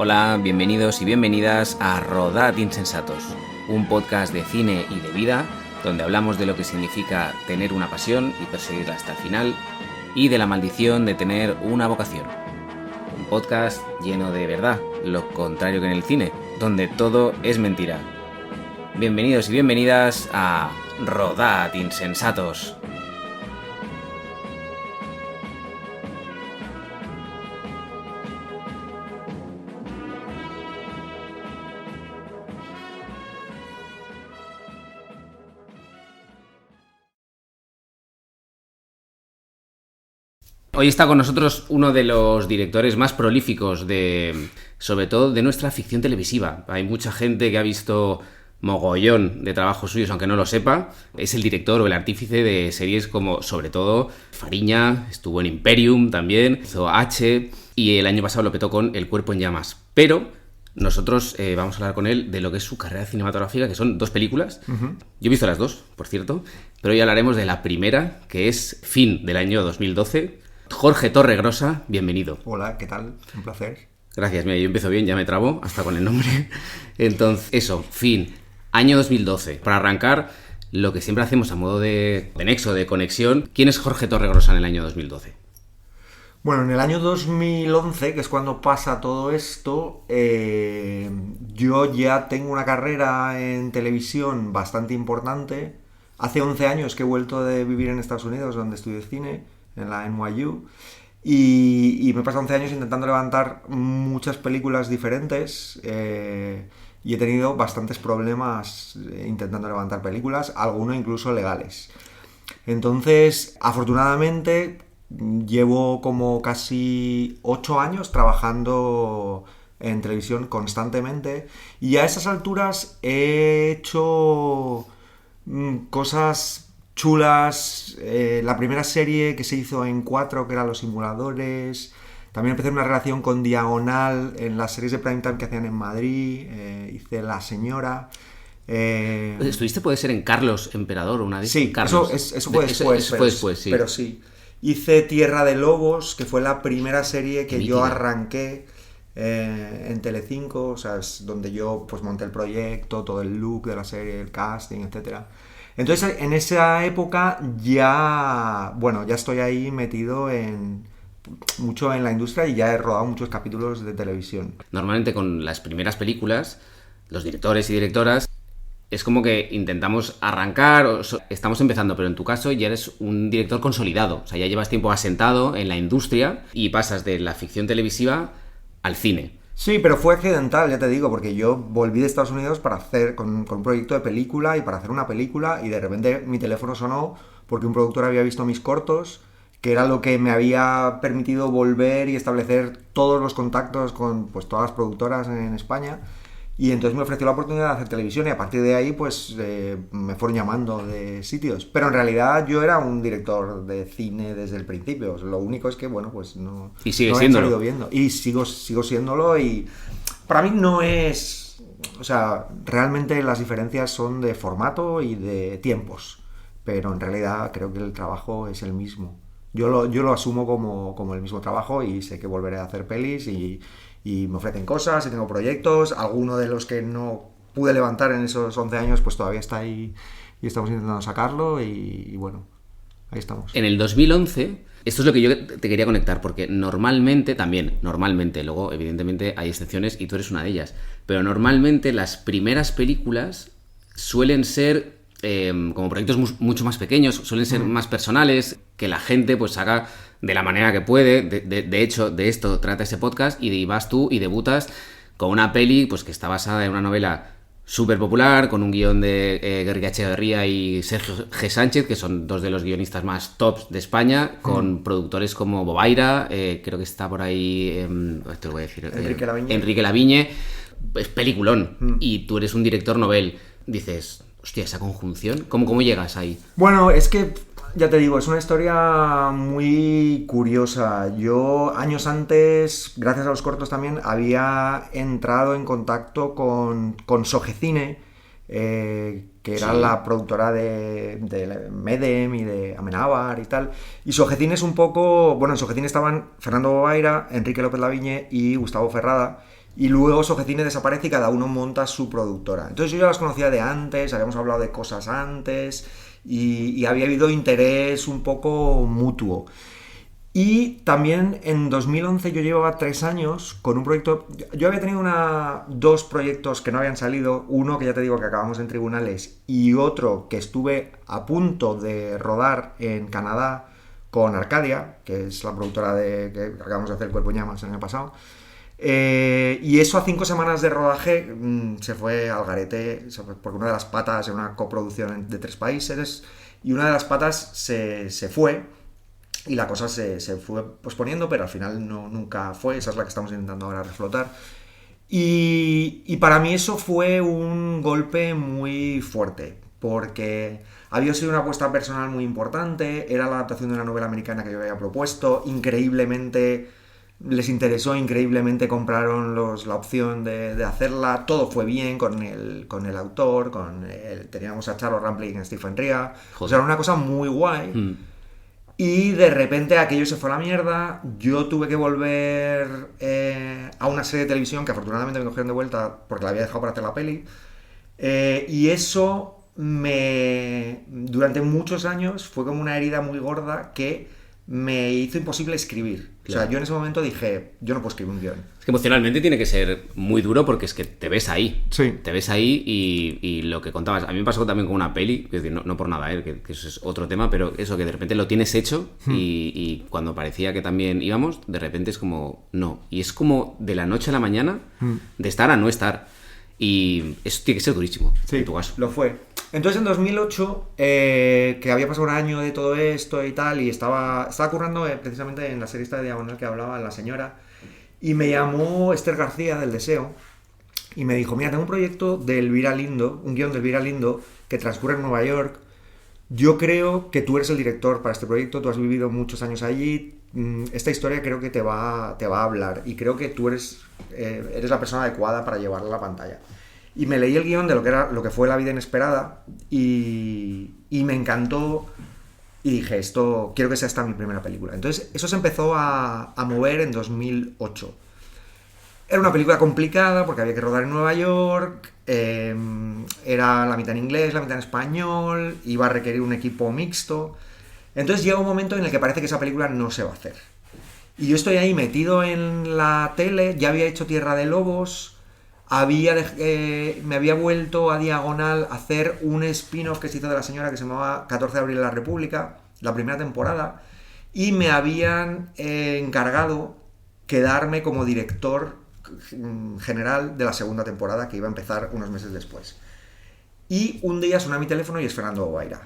Hola, bienvenidos y bienvenidas a Rodad Insensatos, un podcast de cine y de vida donde hablamos de lo que significa tener una pasión y perseguirla hasta el final y de la maldición de tener una vocación. Un podcast lleno de verdad, lo contrario que en el cine, donde todo es mentira. Bienvenidos y bienvenidas a Rodad Insensatos. Hoy está con nosotros uno de los directores más prolíficos sobre todo de nuestra ficción televisiva. Hay mucha gente que ha visto mogollón de trabajos suyos, aunque no lo sepa. Es el director o el artífice de series como, sobre todo, Fariña, estuvo en Imperium también, hizo H, y el año pasado lo petó con El cuerpo en llamas. Pero nosotros vamos a hablar con él de lo que es su carrera cinematográfica, que son 2 películas. Uh-huh. Yo he visto las 2, por cierto, pero hoy hablaremos de la primera, que es Fin, del año 2012. Jorge Torregrosa, bienvenido. Hola, ¿qué tal? Un placer. Gracias, mira, yo empiezo bien, ya me trabo, hasta con el nombre. Entonces, eso, Fin, año 2012. Para arrancar, lo que siempre hacemos a modo de nexo, de conexión, ¿quién es Jorge Torregrosa en el año 2012? Bueno, en el año 2011, que es cuando pasa todo esto, yo ya tengo una carrera en televisión bastante importante. Hace 11 años que he vuelto de vivir en Estados Unidos, donde estudié cine, en la NYU, y me he pasado 11 años intentando levantar muchas películas diferentes, y he tenido bastantes problemas intentando levantar películas, algunos incluso legales. Entonces, afortunadamente, llevo como casi 8 años trabajando en televisión constantemente, y a esas alturas he hecho cosas chulas. La primera serie que se hizo en 4, que era Los Simuladores. También empecé una relación con Diagonal en las series de primetime que hacían en Madrid. Hice La Señora. ¿Estuviste, puede ser, en Carlos Emperador o una de esas? Sí, Carlos. eso fue después. Eso fue después, sí. Pero sí. Hice Tierra de Lobos, que fue la primera serie que yo arranqué en Telecinco, o sea, es donde yo pues monté el proyecto, todo el look de la serie, el casting, etcétera. Entonces, en esa época ya estoy ahí metido mucho en la industria y ya he rodado muchos capítulos de televisión. Normalmente con las primeras películas, los directores y directoras, es como que intentamos arrancar, estamos empezando, pero en tu caso ya eres un director consolidado, o sea, ya llevas tiempo asentado en la industria y pasas de la ficción televisiva al cine. Sí, pero fue accidental, ya te digo, porque yo volví de Estados Unidos para hacer con un proyecto de película y para hacer una película, y de repente mi teléfono sonó porque un productor había visto mis cortos, que era lo que me había permitido volver y establecer todos los contactos con pues todas las productoras en España, y entonces me ofreció la oportunidad de hacer televisión, y a partir de ahí pues me fueron llamando de sitios. Pero en realidad yo era un director de cine desde el principio. Lo único es que, bueno, pues no, y sigue no he siéndolo. salido viendo. Y sigo siéndolo, y para mí no es... O sea, realmente las diferencias son de formato y de tiempos, pero en realidad creo que el trabajo es el mismo. Yo lo asumo como el mismo trabajo, y sé que volveré a hacer pelis y me ofrecen cosas y tengo proyectos. Alguno de los que no pude levantar en esos 11 años pues todavía está ahí y estamos intentando sacarlo, y bueno, ahí estamos. En el 2011, esto es lo que yo te quería conectar, porque normalmente, luego evidentemente hay excepciones y tú eres una de ellas, pero normalmente las primeras películas suelen ser como proyectos mucho más pequeños, suelen ser más personales, que la gente pues haga de la manera que puede. De hecho, de esto trata ese podcast, y vas tú y debutas con una peli pues que está basada en una novela súper popular, con un guión de Guerrica Echeverría y Sergio G. Sánchez, que son 2 de los guionistas más tops de España, con productores como Bobaira, creo que está por ahí, te lo voy a decir, Enrique Lavigne. Es peliculón, y tú eres un director novel. Dices, hostia, esa conjunción, ¿cómo llegas ahí? Bueno, es que, ya te digo, es una historia muy curiosa. Yo, años antes, gracias a los cortos también, había entrado en contacto con Sogecine, que era la productora de Medem y de Amenábar y tal. Y Sogecine es un poco... Bueno, en Sogecine estaban Fernando Bobaira, Enrique López Lavigne y Gustavo Ferrada. y luego Sogecine desaparece y cada uno monta su productora. Entonces yo ya las conocía de antes, habíamos hablado de cosas antes y había habido interés un poco mutuo. Y también en 2011 yo llevaba 3 años con un proyecto. Yo había tenido dos proyectos que no habían salido. Uno que ya te digo que acabamos en tribunales y otro que estuve a punto de rodar en Canadá con Arcadia, que es la productora que acabamos de hacer El Cuerpo en Llamas el año pasado. Y eso a 5 semanas de rodaje se fue al garete, porque una de las patas era una coproducción de 3 países y una de las patas se fue. Y la cosa se fue posponiendo, pero al final nunca fue. Esa es la que estamos intentando ahora reflotar. Y para mí eso fue un golpe muy fuerte, porque había sido una apuesta personal muy importante, era la adaptación de una novela americana que yo había propuesto, increíblemente les interesó, increíblemente compraron la opción de hacerla, todo fue bien con el autor, teníamos a Charles Rampling y Stephen Rea, o sea, era una cosa muy guay. Y de repente aquello se fue a la mierda, yo tuve que volver a una serie de televisión que afortunadamente me cogieron de vuelta porque la había dejado para hacer la peli. Y eso durante muchos años fue como una herida muy gorda que me hizo imposible escribir. Claro. O sea, yo en ese momento dije, yo no puedo escribir un guión. Es que emocionalmente tiene que ser muy duro porque es que te ves ahí. Sí. Te ves ahí y lo que contabas. A mí me pasó también con una peli, es decir, no por nada, que eso es otro tema, pero eso, que de repente lo tienes hecho y cuando parecía que también íbamos, de repente es como, no. Y es como de la noche a la mañana, de estar a no estar. Y eso tiene que ser durísimo, sí, en tu caso. Lo fue. Entonces en 2008, que había pasado un año de todo esto y tal, y estaba currando precisamente en la serie esta de Diagonal que hablaba La Señora, y me llamó Esther García del Deseo, y me dijo, mira, tengo un proyecto de Elvira Lindo, un guión de Elvira Lindo, que transcurre en Nueva York. Yo creo que tú eres el director para este proyecto, tú has vivido muchos años allí, esta historia creo que te va a hablar, y creo que tú eres la persona adecuada para llevarla a la pantalla. Y me leí el guión de lo que fue La vida inesperada y me encantó y dije, quiero que sea esta mi primera película. Entonces eso se empezó a mover en 2008. Era una película complicada porque había que rodar en Nueva York, era la mitad en inglés, la mitad en español, iba a requerir un equipo mixto. Entonces llega un momento en el que parece que esa película no se va a hacer. Y yo estoy ahí metido en la tele, ya había hecho Tierra de Lobos, me había vuelto a Diagonal a hacer un spin-off que se hizo de La Señora que se llamaba 14 de abril de la República, la primera temporada, y me habían encargado quedarme como director general de la segunda temporada que iba a empezar unos meses después. Y un día suena mi teléfono y es Fernando Bobaira.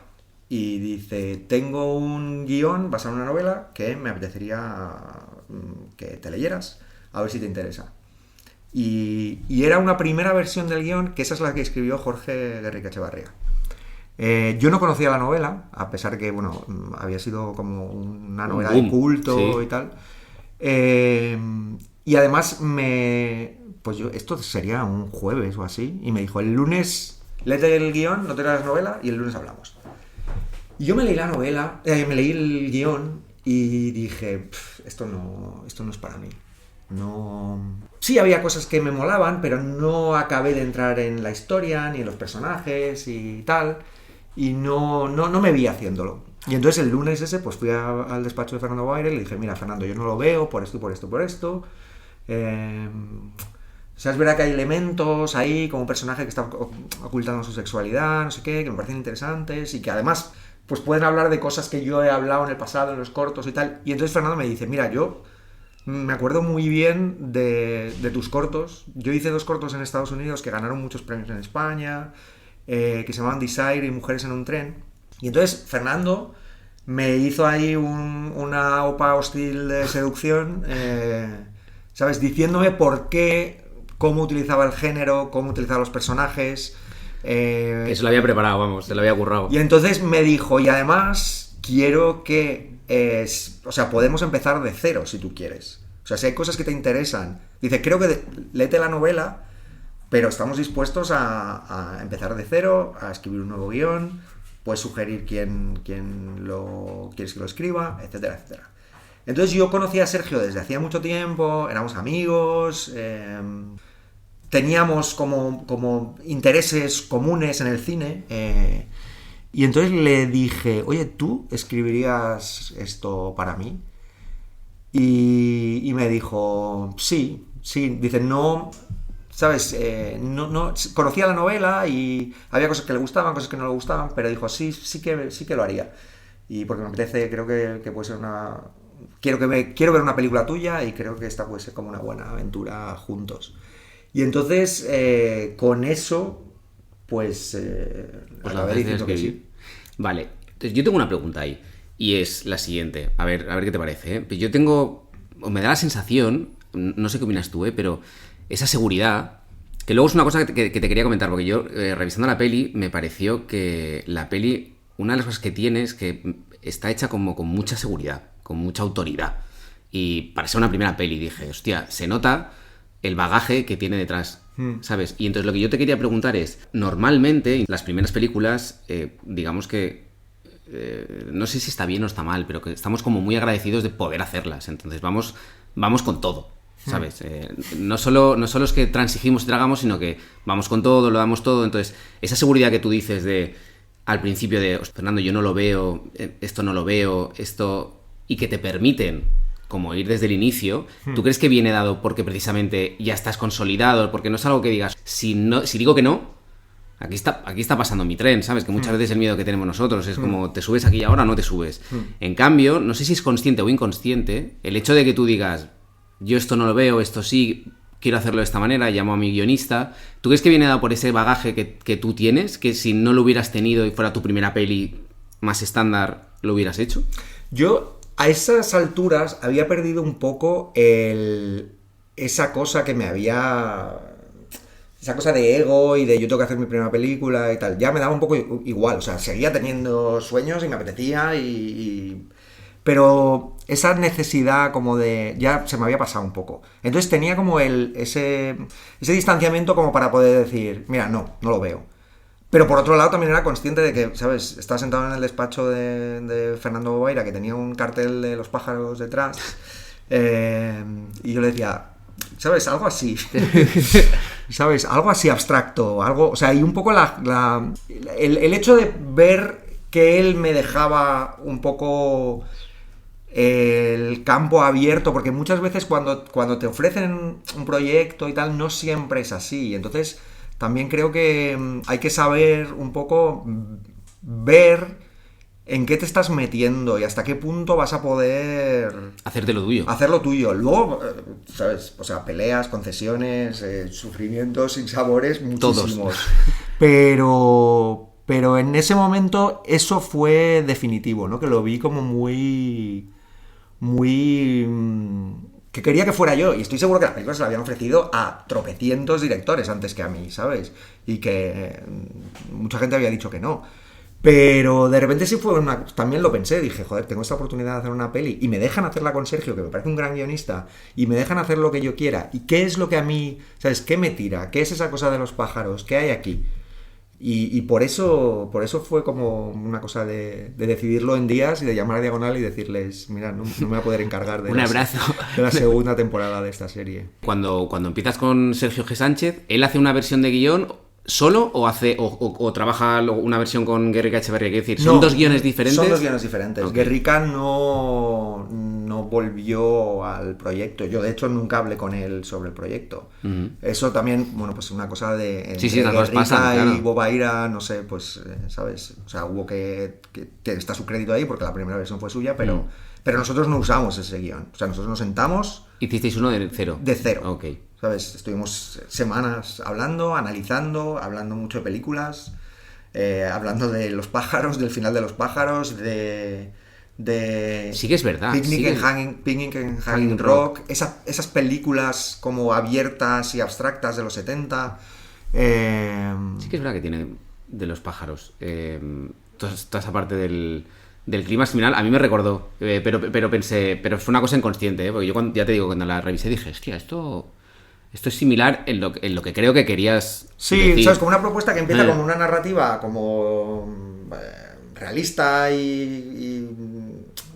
Y dice, tengo un guión basado en una novela que me apetecería que te leyeras, a ver si te interesa. Y era una primera versión del guión, que esa es la que escribió Jorge Guerrica Echevarría. Yo no conocía la novela, a pesar que, bueno, había sido como una novela de culto, sí, y tal. Y además esto sería un jueves o así, y me dijo, el lunes léete el guión, no te leas la novela, y el lunes hablamos. Y yo me leí la novela, me leí el guión, y dije, esto no es para mí. No. Sí había cosas que me molaban, pero no acabé de entrar en la historia, ni en los personajes y tal, y no me vi haciéndolo. Y entonces el lunes ese, pues fui al despacho de Fernando Bobaira y le dije, mira, Fernando, yo no lo veo por esto, por esto, por esto. O sea, es verdad que hay elementos ahí, como un personaje que está ocultando su sexualidad, no sé qué, que me parecen interesantes y que además pues pueden hablar de cosas que yo he hablado en el pasado, en los cortos y tal. Y entonces Fernando me dice, mira, yo me acuerdo muy bien de tus cortos. Yo hice 2 cortos en Estados Unidos que ganaron muchos premios en España, que se llamaban Desire y Mujeres en un tren. Y entonces Fernando me hizo ahí una opa hostil de seducción, ¿sabes? Diciéndome cómo utilizaba el género, cómo utilizaba los personajes. Que se lo había preparado, vamos, se lo había currado. Y entonces me dijo, y además quiero que... o sea, podemos empezar de cero si tú quieres. O sea, si hay cosas que te interesan. Dice, creo que léete la novela, pero estamos dispuestos a empezar de cero, a escribir un nuevo guión, puedes sugerir quién quieres que lo escriba, etcétera, etcétera. Entonces yo conocía a Sergio desde hacía mucho tiempo, éramos amigos, teníamos como intereses comunes en el cine, y entonces le dije, oye, ¿tú escribirías esto para mí? Y me dijo, sí, dice, no, ¿sabes? No, conocía la novela y había cosas que le gustaban, cosas que no le gustaban, pero dijo, sí que lo haría. Y porque me apetece, creo que puede ser una... Quiero ver una película tuya y creo que esta puede ser como una buena aventura juntos. Y entonces, con eso, pues acabé diciendo que sí. Vale, entonces yo tengo una pregunta ahí. Y es la siguiente, a ver qué te parece. Pues yo tengo, o me da la sensación, no sé qué opinas tú, pero esa seguridad, que luego es una cosa que te quería comentar, porque yo, revisando la peli, me pareció que la peli, una de las cosas que tiene es que está hecha como con mucha seguridad, con mucha autoridad. Y para ser una primera peli dije, hostia, se nota el bagaje que tiene detrás, ¿sabes? Y entonces lo que yo te quería preguntar es, normalmente, las primeras películas, digamos que no sé si está bien o está mal, pero que estamos como muy agradecidos de poder hacerlas. Entonces vamos con todo, ¿sabes? No solo es que transigimos y tragamos, sino que vamos con todo, lo damos todo. Entonces, esa seguridad que tú dices de al principio de, Fernando, yo no lo veo, esto no lo veo, esto... Y que te permiten como ir desde el inicio, ¿tú crees que viene dado porque precisamente ya estás consolidado? Porque no es algo que digas, si digo que no, aquí está pasando mi tren, ¿sabes? Que muchas veces el miedo que tenemos nosotros es como, ¿te subes aquí ahora o no te subes? En cambio, no sé si es consciente o inconsciente, el hecho de que tú digas, yo esto no lo veo, esto sí, quiero hacerlo de esta manera, llamo a mi guionista, ¿tú crees que viene dado por ese bagaje que tú tienes? Que si no lo hubieras tenido y fuera tu primera peli más estándar, ¿lo hubieras hecho? Yo, a esas alturas, había perdido un poco esa cosa que me había... Esa cosa de ego y de yo tengo que hacer mi primera película y tal. Ya me daba un poco igual. O sea, seguía teniendo sueños y me apetecía pero esa necesidad como de... Ya se me había pasado un poco. Entonces tenía como ese distanciamiento como para poder decir, mira, no lo veo. Pero por otro lado también era consciente de que, ¿sabes? Estaba sentado en el despacho de Fernando Bobaira, que tenía un cartel de los pájaros detrás, y yo le decía, ¿sabes? Algo así. ¿Sabes? Algo así abstracto, algo... O sea, y un poco el hecho de ver que él me dejaba un poco el campo abierto, porque muchas veces cuando te ofrecen un proyecto y tal, no siempre es así. Entonces... También creo que hay que saber un poco ver en qué te estás metiendo y hasta qué punto vas a poder... Hacerte lo tuyo. Hacer lo tuyo. Luego, ¿sabes? O sea, peleas, concesiones, sufrimientos, sinsabores, muchísimos. Todos. Pero en ese momento eso fue definitivo, ¿no? Que lo vi como muy... que quería que fuera yo, y estoy seguro que las películas se la habían ofrecido a tropecientos directores antes que a mí, ¿sabes? Y que mucha gente había dicho que no. Pero de repente sí fue también lo pensé, dije, joder, tengo esta oportunidad de hacer una peli y me dejan hacerla con Sergio, que me parece un gran guionista, y me dejan hacer lo que yo quiera. ¿Y qué es lo que a mí, ¿sabes? ¿Qué me tira? ¿Qué es esa cosa de los pájaros? ¿Qué hay aquí? Y por eso fue como una cosa de decidirlo en días y de llamar a Diagonal y decirles, mira, no me voy a poder encargar de un abrazo de la segunda temporada de esta serie. Cuando empiezas con Sergio G. Sánchez, ¿él hace una versión de guión solo o trabaja una versión con Guerrica Echeverría? Quiero decir, ¿son dos guiones diferentes? Son dos guiones diferentes. Okay. Guerrica no volvió al proyecto. Yo, de hecho, nunca hablé con él sobre el proyecto. Uh-huh. Eso también, bueno, pues una cosa de... Sí, las cosas pasan, y claro. Bobaira, no sé, pues, ¿sabes? O sea, hubo que está su crédito ahí porque la primera versión fue suya, pero nosotros no usamos ese guión. O sea, nosotros nos sentamos... ¿Hicisteis uno de cero? De cero. Ok. ¿Sabes? Estuvimos semanas hablando, analizando, hablando mucho de películas, hablando de los pájaros, del final de los pájaros, de sí que es verdad. Picnic en Hanging Rock, esas películas como abiertas y abstractas de los 70. Sí que es verdad que tiene de los pájaros. Toda esa parte del clima final a mí me recordó, pero pensé, pero fue una cosa inconsciente, porque yo ya te digo, cuando la revisé dije, hostia, esto es similar en lo que creo que querías decir. ¿Sabes? Como una propuesta que empieza con una narrativa como realista y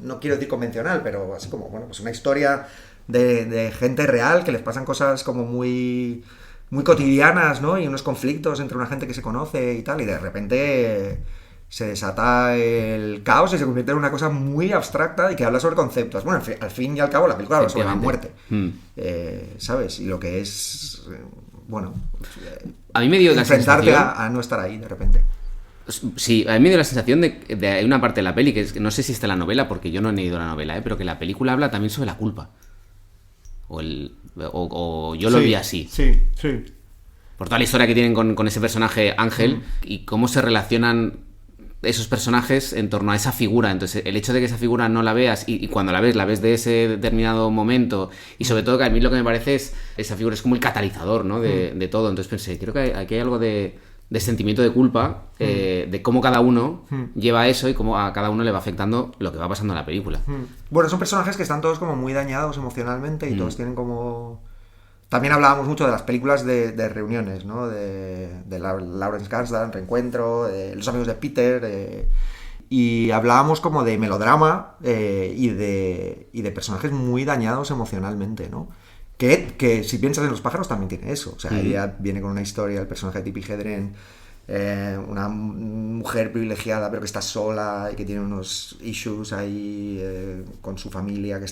no quiero decir convencional, pero así como, bueno, pues una historia de gente real que les pasan cosas como muy, muy cotidianas, ¿no? Y unos conflictos entre una gente que se conoce y tal, y de repente se desata el caos y se convierte en una cosa muy abstracta y que habla sobre conceptos. Bueno, al fin y al cabo la película habla sobre la muerte, ¿sabes? Y lo que es, bueno, a mí me dio enfrentarte a no estar ahí de repente. Sí, a mí me dio la sensación de hay una parte de la peli que no sé si está en la novela, porque yo no he leído la novela, pero que la película habla también sobre la culpa. O yo lo vi así. Sí, sí. Por toda la historia que tienen con ese personaje Ángel y cómo se relacionan esos personajes en torno a esa figura. Entonces, el hecho de que esa figura no la veas y cuando la ves de ese determinado momento, y sobre todo que a mí lo que me parece es esa figura es como el catalizador, ¿no? de todo. Entonces pensé, creo que aquí hay algo de sentimiento de culpa, de cómo cada uno lleva eso y cómo a cada uno le va afectando lo que va pasando en la película. Bueno, son personajes que están todos como muy dañados emocionalmente y todos tienen como... También hablábamos mucho de las películas de reuniones, ¿no? De Lawrence Kasdan, Reencuentro, de Los amigos de Peter, y hablábamos como de melodrama y de personajes muy dañados emocionalmente, ¿no? Que si piensas en Los pájaros también tiene eso. O sea, ella viene con una historia, el personaje de Tippi Hedren, una mujer privilegiada pero que está sola y que tiene unos issues ahí con su familia que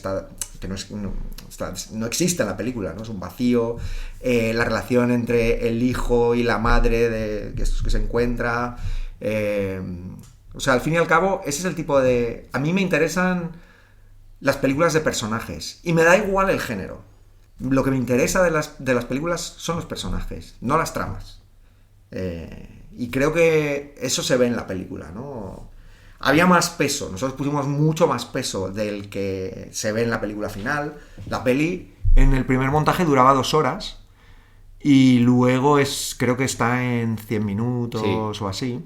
no existe en la película, ¿no? Es un vacío, la relación entre el hijo y la madre que se encuentra, o sea, al fin y al cabo ese es el tipo de... A mí me interesan las películas de personajes y me da igual el género. Lo que me interesa de las películas son los personajes, no las tramas. Y creo que eso se ve en la película, ¿no? Había más peso, nosotros pusimos mucho más peso del que se ve en la película final. La peli en el primer montaje duraba 2 horas y luego creo que está en 100 minutos o así.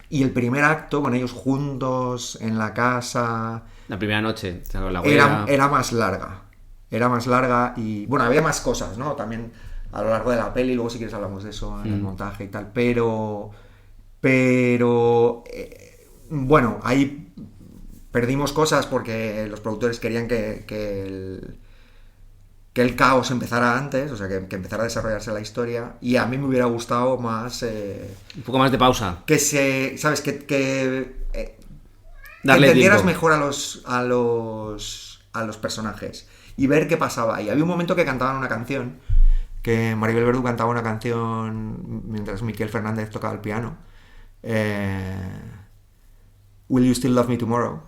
Y el primer acto, con ellos juntos en la casa... La primera noche, con la abuela... Era más larga. Era más larga y, bueno, había más cosas, ¿no? También a lo largo de la peli, luego si quieres hablamos de eso en el montaje y tal, pero bueno, ahí perdimos cosas porque los productores querían que el caos empezara antes, o sea, que empezara a desarrollarse la historia, y a mí me hubiera gustado más... un poco más de pausa. ¿Sabes? Que Darle entendieras tiempo mejor a los personajes y ver qué pasaba. Y había un momento que cantaban una canción, que Maribel Verdú cantaba una canción mientras Miquel Fernández tocaba el piano. Will You Still Love Me Tomorrow?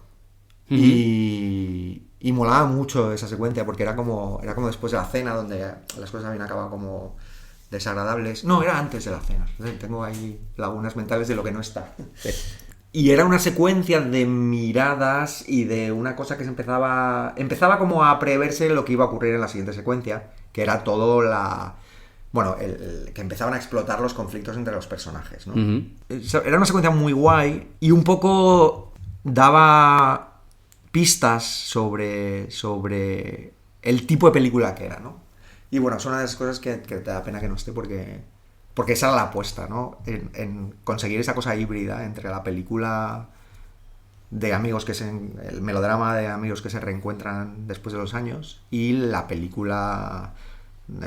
Y molaba mucho esa secuencia porque era como después de la cena donde las cosas habían acabado como desagradables. No, era antes de la cena. Tengo ahí lagunas mentales de lo que no está. Y era una secuencia de miradas y de una cosa que empezaba como a preverse lo que iba a ocurrir en la siguiente secuencia, que era todo que empezaban a explotar los conflictos entre los personajes, ¿no? Era una secuencia muy guay y un poco daba pistas sobre el tipo de película que era, ¿no? Y bueno, es una de esas cosas que te da pena que no esté porque esa era la apuesta, ¿no? En conseguir esa cosa híbrida entre la película de amigos el melodrama de amigos que se reencuentran después de los años y la película,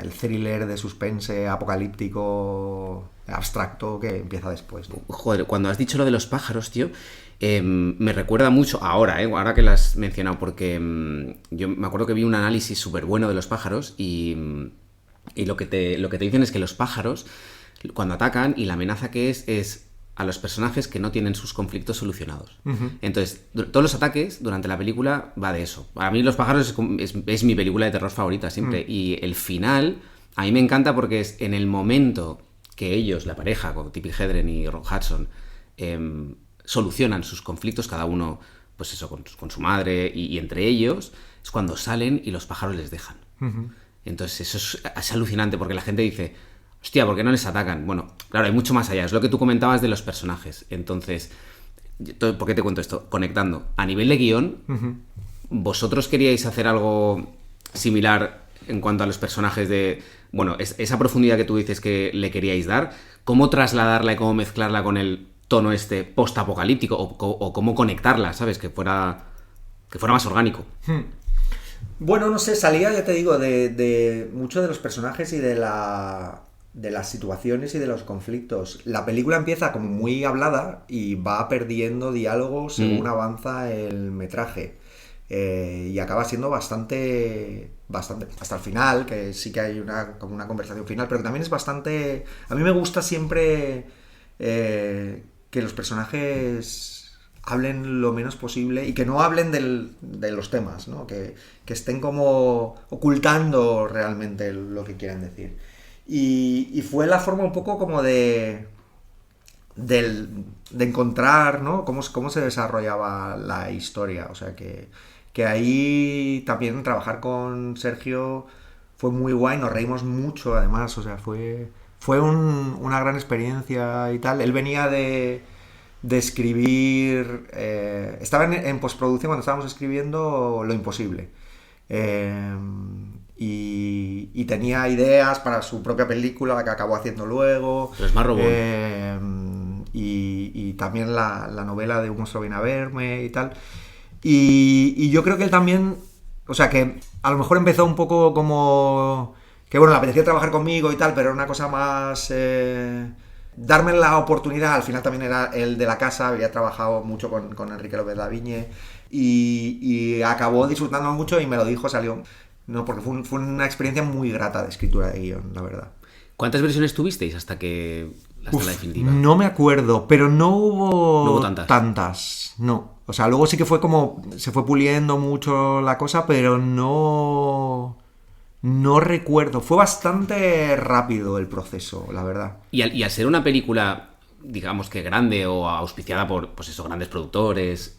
el thriller de suspense apocalíptico abstracto que empieza después, ¿no? Joder, cuando has dicho lo de los pájaros, tío, me recuerda mucho ahora que lo has mencionado, porque yo me acuerdo que vi un análisis súper bueno de los pájaros y lo que te dicen es que los pájaros, cuando atacan, y la amenaza que es a los personajes que no tienen sus conflictos solucionados. Entonces, todos los ataques durante la película va de eso. A mí Los pájaros es mi película de terror favorita siempre. Y el final, a mí me encanta porque es en el momento que ellos, la pareja, con Tippi Hedren y Ron Hudson, solucionan sus conflictos, cada uno, pues eso, con su madre, y entre ellos, es cuando salen y los pájaros les dejan. Entonces, eso es alucinante porque la gente dice... Hostia, ¿por qué no les atacan? Bueno, claro, hay mucho más allá. Es lo que tú comentabas de los personajes. Entonces, ¿por qué te cuento esto? Conectando. A nivel de guión, ¿vosotros queríais hacer algo similar en cuanto a los personajes de... Bueno, esa profundidad que tú dices que le queríais dar, ¿cómo trasladarla y cómo mezclarla con el tono post-apocalíptico? O cómo conectarla, ¿sabes? Que fuera que fuera más orgánico. Bueno, no sé, salía, ya te digo, de muchos de los personajes y de las situaciones y de los conflictos. La película empieza como muy hablada y va perdiendo diálogos según avanza el metraje. Y acaba siendo bastante hasta el final, que sí que hay como una conversación final, pero que también es bastante... A mí me gusta siempre que los personajes hablen lo menos posible y que no hablen de los temas, ¿no? Que estén como ocultando realmente lo que quieren decir. Y fue la forma un poco como de encontrar, ¿no? Cómo se desarrollaba la historia. O sea que ahí también trabajar con Sergio fue muy guay, nos reímos mucho además, o sea, fue una gran experiencia y tal. Él venía de escribir, estaba en postproducción cuando estábamos escribiendo Lo Imposible, y tenía ideas para su propia película, la que acabó haciendo luego. Pero es más robón. Y también la novela de Un monstruo viene a verme y tal. Y yo creo que él también, o sea, que a lo mejor empezó un poco como que, bueno, le apetecía trabajar conmigo y tal, pero era una cosa más... darme la oportunidad. Al final también era el de la casa, había trabajado mucho con Enrique López Lavigne y acabó disfrutando mucho y me lo dijo, salió... No, porque fue una experiencia muy grata de escritura de guión, la verdad. ¿Cuántas versiones tuvisteis hasta la definitiva? No me acuerdo, pero no hubo tantas. No. O sea, luego sí que fue como... Se fue puliendo mucho la cosa, pero no recuerdo. Fue bastante rápido el proceso, la verdad. Y al ser una película, digamos que grande o auspiciada por, pues esos grandes productores,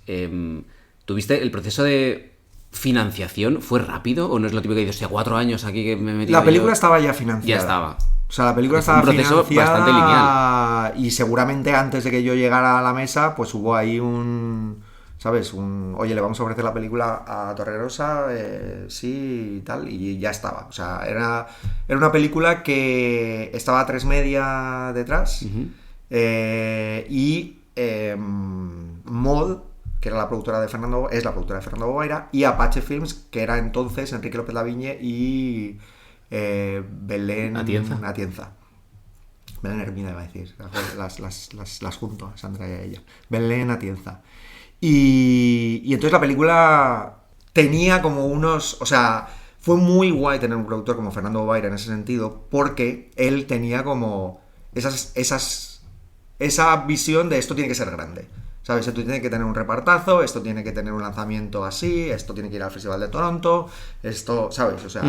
¿tuviste el proceso de financiación? ¿Fue rápido? ¿O no es lo típico que dices, 4 años aquí que me he metido? La película estaba ya financiada. Ya estaba. O sea, la película estaba financiada. Un proceso bastante lineal. Y seguramente antes de que yo llegara a la mesa, pues hubo ahí ¿sabes? Oye, le vamos a ofrecer la película a Torregrosa, sí, y tal, y ya estaba. O sea, era una película que estaba a 3media detrás, y Mod, que era la productora de es la productora de Fernando Bobaira, y Apache Films, que era entonces Enrique López Lavigne y Belén Atienza. Belén Hermida iba a decir, las junto, a Sandra y a ella. Belén Atienza. Y entonces la película tenía como unos... O sea, fue muy guay tener un productor como Fernando Bobaira en ese sentido, porque él tenía como esa visión de esto tiene que ser grande. ¿Sabes? Esto tiene que tener un repartazo, esto tiene que tener un lanzamiento así, esto tiene que ir al Festival de Toronto, esto, ¿sabes? O sea,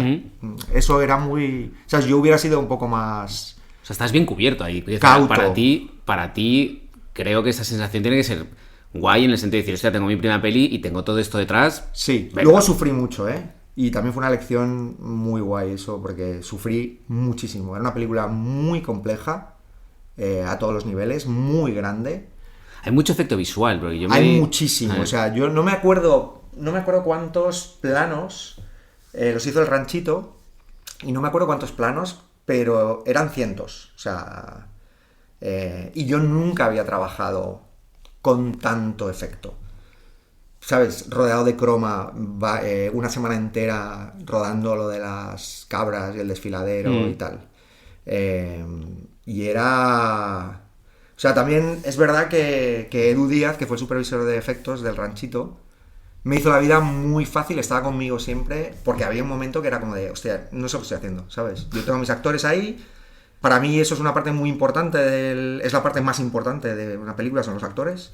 eso era muy... O sea, yo hubiera sido un poco más... O sea, estás bien cubierto ahí. Cauto. Para ti, creo que esa sensación tiene que ser guay en el sentido de decir, hostia, tengo mi primera peli y tengo todo esto detrás. Sí, venga. Luego sufrí mucho, ¿eh? Y también fue una lección muy guay eso, porque sufrí muchísimo. Era una película muy compleja, a todos los niveles, muy grande. Hay mucho efecto visual, bro. Hay muchísimo. O sea, yo no me acuerdo cuántos planos los hizo el Ranchito, y no me acuerdo cuántos planos, pero eran cientos. O sea, y yo nunca había trabajado con tanto efecto. ¿Sabes? Rodeado de croma, una semana entera rodando lo de las cabras y el desfiladero y tal. Y era... O sea, también es verdad que Edu Díaz, que fue el supervisor de efectos del Ranchito, me hizo la vida muy fácil, estaba conmigo siempre, porque había un momento que era como de, hostia, no sé lo que estoy haciendo, ¿sabes? Yo tengo a mis actores ahí, para mí eso es una parte muy importante, es la parte más importante de una película, son los actores,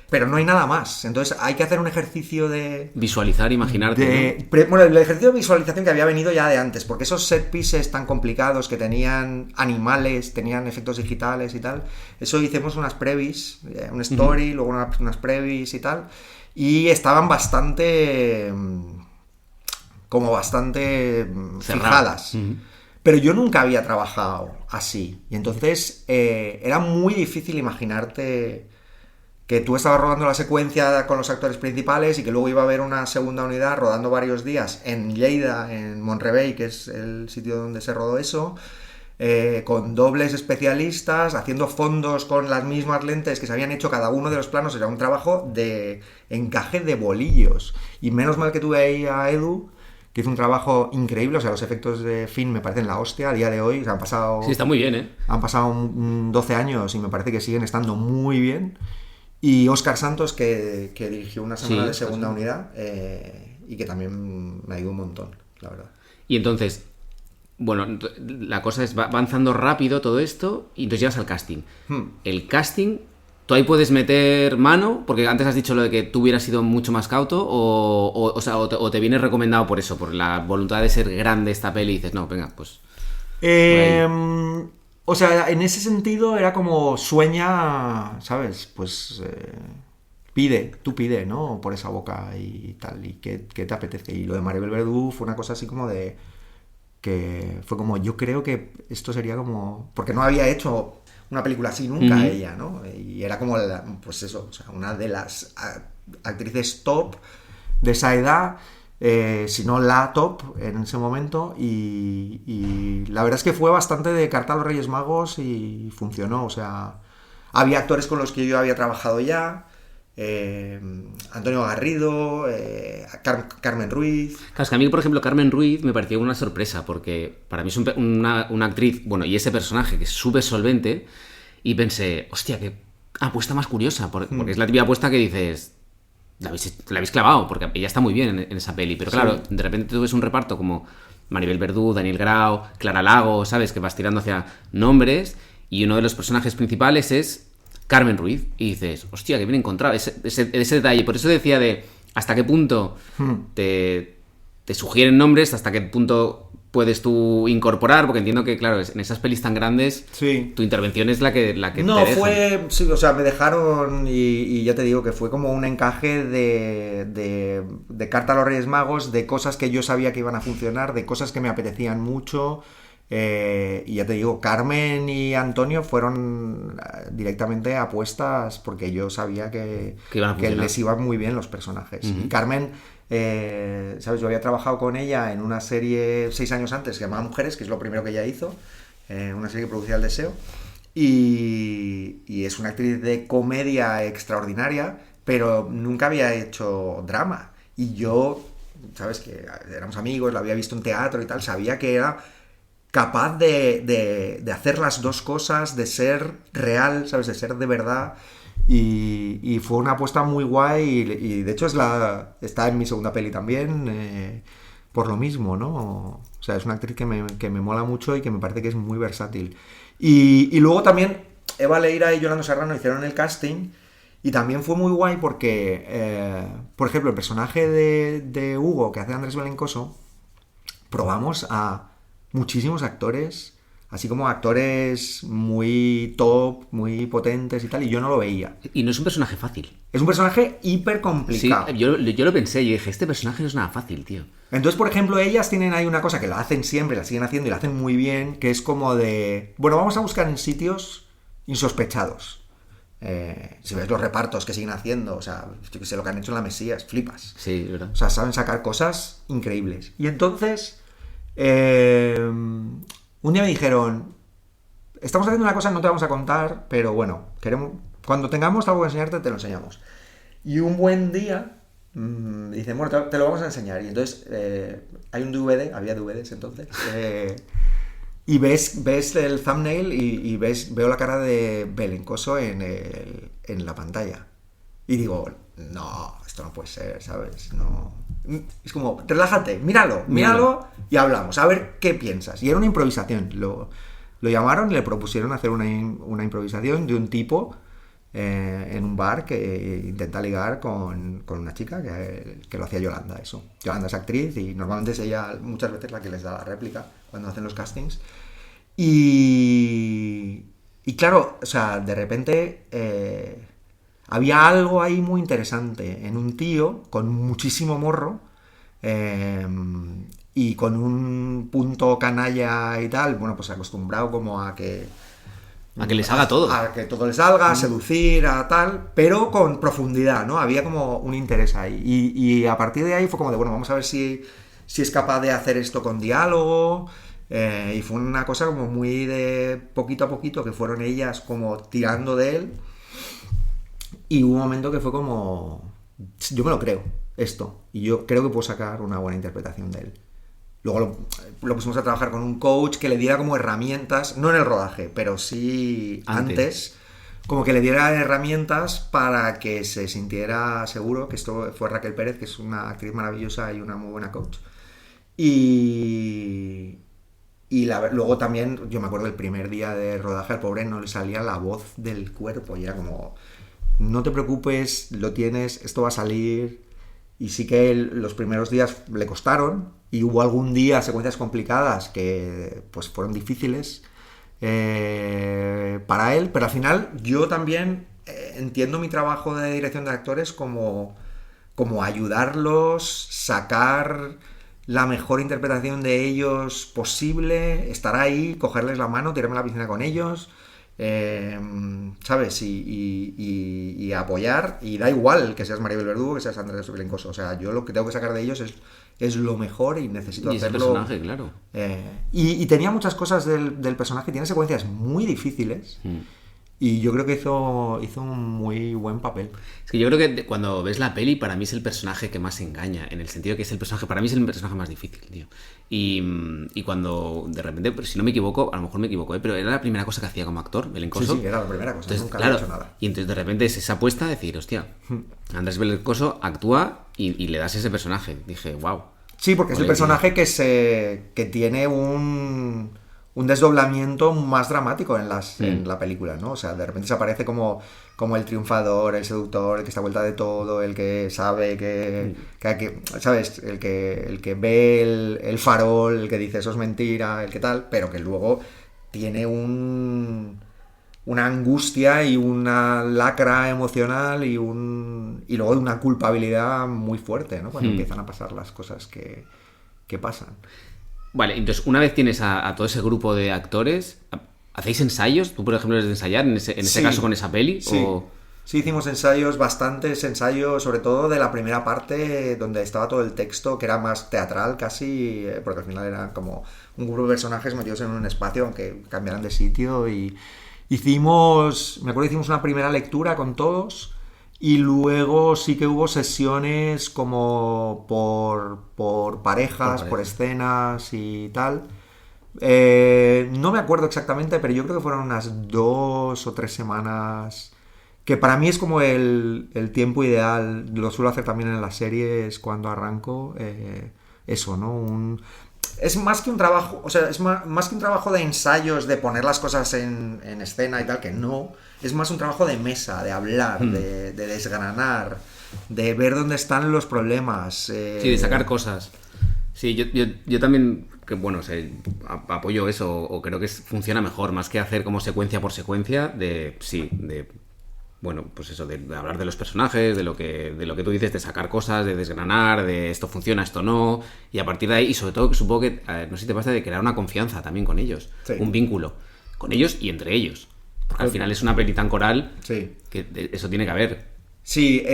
pero no hay nada más. Entonces hay que hacer un ejercicio de... Visualizar, imaginarte, ¿no? Bueno, el ejercicio de visualización que había venido ya de antes, porque esos set pieces tan complicados que tenían animales, tenían efectos digitales y tal, eso hicimos unas previs, un story, luego unas previs y tal, y estaban bastante fijadas. Pero yo nunca había trabajado así, y entonces era muy difícil imaginarte que tú estabas rodando la secuencia con los actores principales y que luego iba a haber una segunda unidad rodando varios días en Lleida, en Montrevey, que es el sitio donde se rodó eso, con dobles especialistas, haciendo fondos con las mismas lentes que se habían hecho cada uno de los planos. Era un trabajo de encaje de bolillos. Y menos mal que tuve ahí a Edu, que hizo un trabajo increíble. O sea, los efectos de Finn me parecen la hostia a día de hoy. O sea, han pasado... Sí, está muy bien, ¿eh? Han pasado 12 años y me parece que siguen estando muy bien. Y Óscar Santos, que dirigió una semana de segunda unidad, y que también me ayudó un montón, la verdad. Y entonces, bueno, la cosa es, va avanzando rápido todo esto y entonces llegas al casting. El casting, tú ahí puedes meter mano, porque antes has dicho lo de que tú hubieras sido mucho más cauto, o te viene recomendado por eso, por la voluntad de ser grande esta peli y dices, no, venga, pues... O sea, en ese sentido era como sueña, ¿sabes? Pues tú pide, ¿no? Por esa boca y tal, y qué te apetece. Y lo de Maribel Verdú fue una cosa así como de... que fue como, yo creo que esto sería como... porque no había hecho una película así nunca ella, ¿no? Y era como, pues eso, o sea, una de las actrices top de esa edad, si no la top en ese momento, y la verdad es que fue bastante de carta a los Reyes Magos y funcionó. O sea, había actores con los que yo había trabajado ya, Antonio Garrido, Carmen Ruiz. Claro, es que a mí, por ejemplo, Carmen Ruiz me pareció una sorpresa, porque para mí es una actriz, bueno, y ese personaje que es súper solvente, y pensé, hostia, qué apuesta más curiosa, porque es la típica apuesta que dices, la habéis clavado, porque ella está muy bien en esa peli, pero claro, de repente tú ves un reparto como Maribel Verdú, Daniel Grau, Clara Lago, ¿sabes? Que vas tirando hacia nombres, y uno de los personajes principales es Carmen Ruiz, y dices, hostia, que bien encontrado ese detalle. Por eso decía de hasta qué punto te sugieren nombres, hasta qué punto puedes tú incorporar, porque entiendo que, claro, en esas pelis tan grandes, tu intervención es la que no, te dejan. fue, sí, o sea, me dejaron, y ya te digo que fue como un encaje de carta a los Reyes Magos, de cosas que yo sabía que iban a funcionar, de cosas que me apetecían mucho. Y ya te digo, Carmen y Antonio fueron directamente apuestas porque yo sabía que les iban muy bien los personajes. Y Carmen, ¿sabes? Yo había trabajado con ella en una serie 6 años antes que se llamaba Mujeres, que es lo primero que ella hizo, una serie que producía El Deseo, y es una actriz de comedia extraordinaria, pero nunca había hecho drama. Y yo, ¿sabes? Que éramos amigos, la había visto en teatro y tal, sabía que era capaz de hacer las dos cosas, de ser real, ¿sabes? De ser de verdad. Y fue una apuesta muy guay, y de hecho está en mi segunda peli también, por lo mismo, ¿no? O sea, es una actriz que me mola mucho y que me parece que es muy versátil. Y luego también Eva Leira y Yolanda Serrano hicieron el casting, y también fue muy guay porque, por ejemplo, el personaje de Hugo, que hace Andrés Belencoso, probamos a muchísimos actores, así como actores muy top, muy potentes y tal, y yo no lo veía. Y no es un personaje fácil. Es un personaje hiper complicado. Sí, yo lo pensé y dije, este personaje no es nada fácil, tío. Entonces, por ejemplo, ellas tienen ahí una cosa que la hacen siempre, la siguen haciendo y la hacen muy bien, que es como de, bueno, vamos a buscar en sitios insospechados. Si ves los repartos que siguen haciendo, o sea, yo que sé, lo que han hecho en La Mesías, flipas. Sí, ¿verdad? O sea, saben sacar cosas increíbles. Y entonces... un día me dijeron, estamos haciendo una cosa que no te vamos a contar, pero bueno, cuando tengamos algo que enseñarte te lo enseñamos. Y un buen día dicen, bueno, te lo vamos a enseñar. Y entonces hay un DVD, había DVDs entonces, y ves el thumbnail y veo la cara de Belencoso en la pantalla. Y digo, no, esto no puede ser, ¿sabes? No. Es como, relájate, míralo y hablamos, a ver qué piensas. Y era una improvisación. Lo llamaron y le propusieron hacer una improvisación de un tipo en un bar que intenta ligar con una chica que lo hacía Yolanda, eso. Yolanda es actriz y normalmente es ella muchas veces la que les da la réplica cuando hacen los castings. Y claro, o sea, de repente... había algo ahí muy interesante en un tío con muchísimo morro y con un punto canalla y tal, bueno, pues acostumbrado como a que les haga todo. A que todo le salga, a seducir, a tal, pero con profundidad, ¿no? Había como un interés ahí. Y a partir de ahí fue como de, bueno, vamos a ver si es capaz de hacer esto con diálogo. Y fue una cosa como muy de poquito a poquito, que fueron ellas como tirando de él. Y hubo un momento que fue como, yo me lo creo, esto. Y yo creo que puedo sacar una buena interpretación de él. Luego lo pusimos a trabajar con un coach que le diera como herramientas, no en el rodaje, pero sí antes, como que le diera herramientas para que se sintiera seguro, que esto fue Raquel Pérez, que es una actriz maravillosa y una muy buena coach. Y luego también, yo me acuerdo el primer día de rodaje, al pobre no le salía la voz del cuerpo y era como, no te preocupes, lo tienes, esto va a salir. Y sí que los primeros días le costaron y hubo algún día secuencias complicadas que pues fueron difíciles para él, pero al final yo también entiendo mi trabajo de dirección de actores como ayudarlos, sacar la mejor interpretación de ellos posible, estar ahí, cogerles la mano, tirarme a la piscina con ellos, ¿sabes? Y apoyar, y da igual que seas Maribel Verdú, que seas Andrés Blencoso, o sea, yo lo que tengo que sacar de ellos es lo mejor y necesito hacerlo. Ese personaje, claro. Y tenía muchas cosas del personaje, tiene secuencias muy difíciles. Y yo creo que hizo un muy buen papel. Es que yo creo que cuando ves la peli, para mí es el personaje que más engaña, en el sentido que es el personaje, para mí es el personaje más difícil, tío. Y cuando de repente, si no me equivoco, a lo mejor me equivoco, pero era la primera cosa que hacía como actor, Belencoso. Sí, era la primera cosa, entonces, nunca claro, había hecho nada. Y entonces de repente es esa apuesta de decir, hostia, Andrés Belencoso actúa y le das ese personaje. Dije, wow. Sí, porque es el personaje que tiene un desdoblamiento más dramático en la película, ¿no? O sea, de repente se aparece como el triunfador, el seductor, el que está a vuelta de todo, el que sabe que ¿sabes? El que ve el farol, el que dice eso es mentira, el que tal, pero que luego tiene una angustia y una lacra emocional y luego una culpabilidad muy fuerte, ¿no? Cuando empiezan a pasar las cosas que pasan. Vale, entonces una vez tienes a todo ese grupo de actores, ¿hacéis ensayos? ¿Tú, por ejemplo, eres de ensayar en ese caso con esa peli? Sí. Sí, hicimos ensayos, bastantes ensayos, sobre todo de la primera parte donde estaba todo el texto, que era más teatral casi, porque al final era como un grupo de personajes metidos en un espacio, aunque cambiaran de sitio. Y me acuerdo que hicimos una primera lectura con todos. Y luego sí que hubo sesiones como por parejas, por escenas y tal. No me acuerdo exactamente, pero yo creo que fueron unas 2 o 3 semanas. Que para mí es como el tiempo ideal. Lo suelo hacer también en las series cuando arranco. Eso, ¿no? Es más que un trabajo, o sea, es más que un trabajo de ensayos, de poner las cosas en escena y tal, que no. Es más un trabajo de mesa, de hablar, de desgranar, de ver dónde están los problemas. Sí, de sacar cosas. Sí, yo también, que bueno, apoyo eso, o creo que funciona mejor, más que hacer como secuencia por secuencia, bueno, pues eso, de hablar de los personajes, de lo que tú dices, de sacar cosas, de desgranar, de esto funciona, esto no, y a partir de ahí, y sobre todo, supongo que, no sé si te pasa, de crear una confianza también con ellos, sí. Un vínculo con ellos y entre ellos, porque al final es una peli tan coral, sí. Que eso tiene que haber. Sí,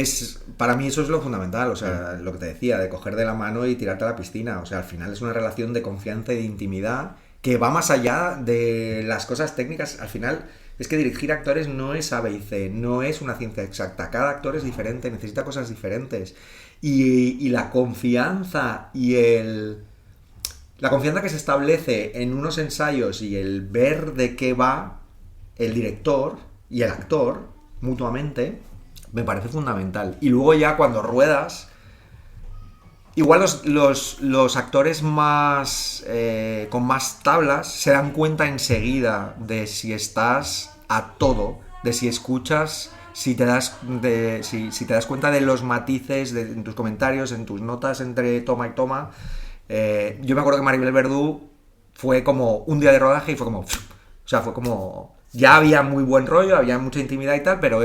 para mí eso es lo fundamental, o sea, lo que te decía, de coger de la mano y tirarte a la piscina, o sea, al final es una relación de confianza y de intimidad que va más allá de las cosas técnicas. Al final es que dirigir actores no es A, B y C, no es una ciencia exacta, cada actor es diferente, necesita cosas diferentes, y la confianza la confianza que se establece en unos ensayos y el ver de qué va el director y el actor mutuamente me parece fundamental. Y luego ya cuando ruedas, igual los actores más con más tablas se dan cuenta enseguida de si estás a todo, de si escuchas, si te das cuenta de los matices en tus comentarios, en tus notas entre toma y toma. Yo me acuerdo que Maribel Verdú fue como un día de rodaje y fue como... O sea, fue como... Ya había muy buen rollo, había mucha intimidad y tal, pero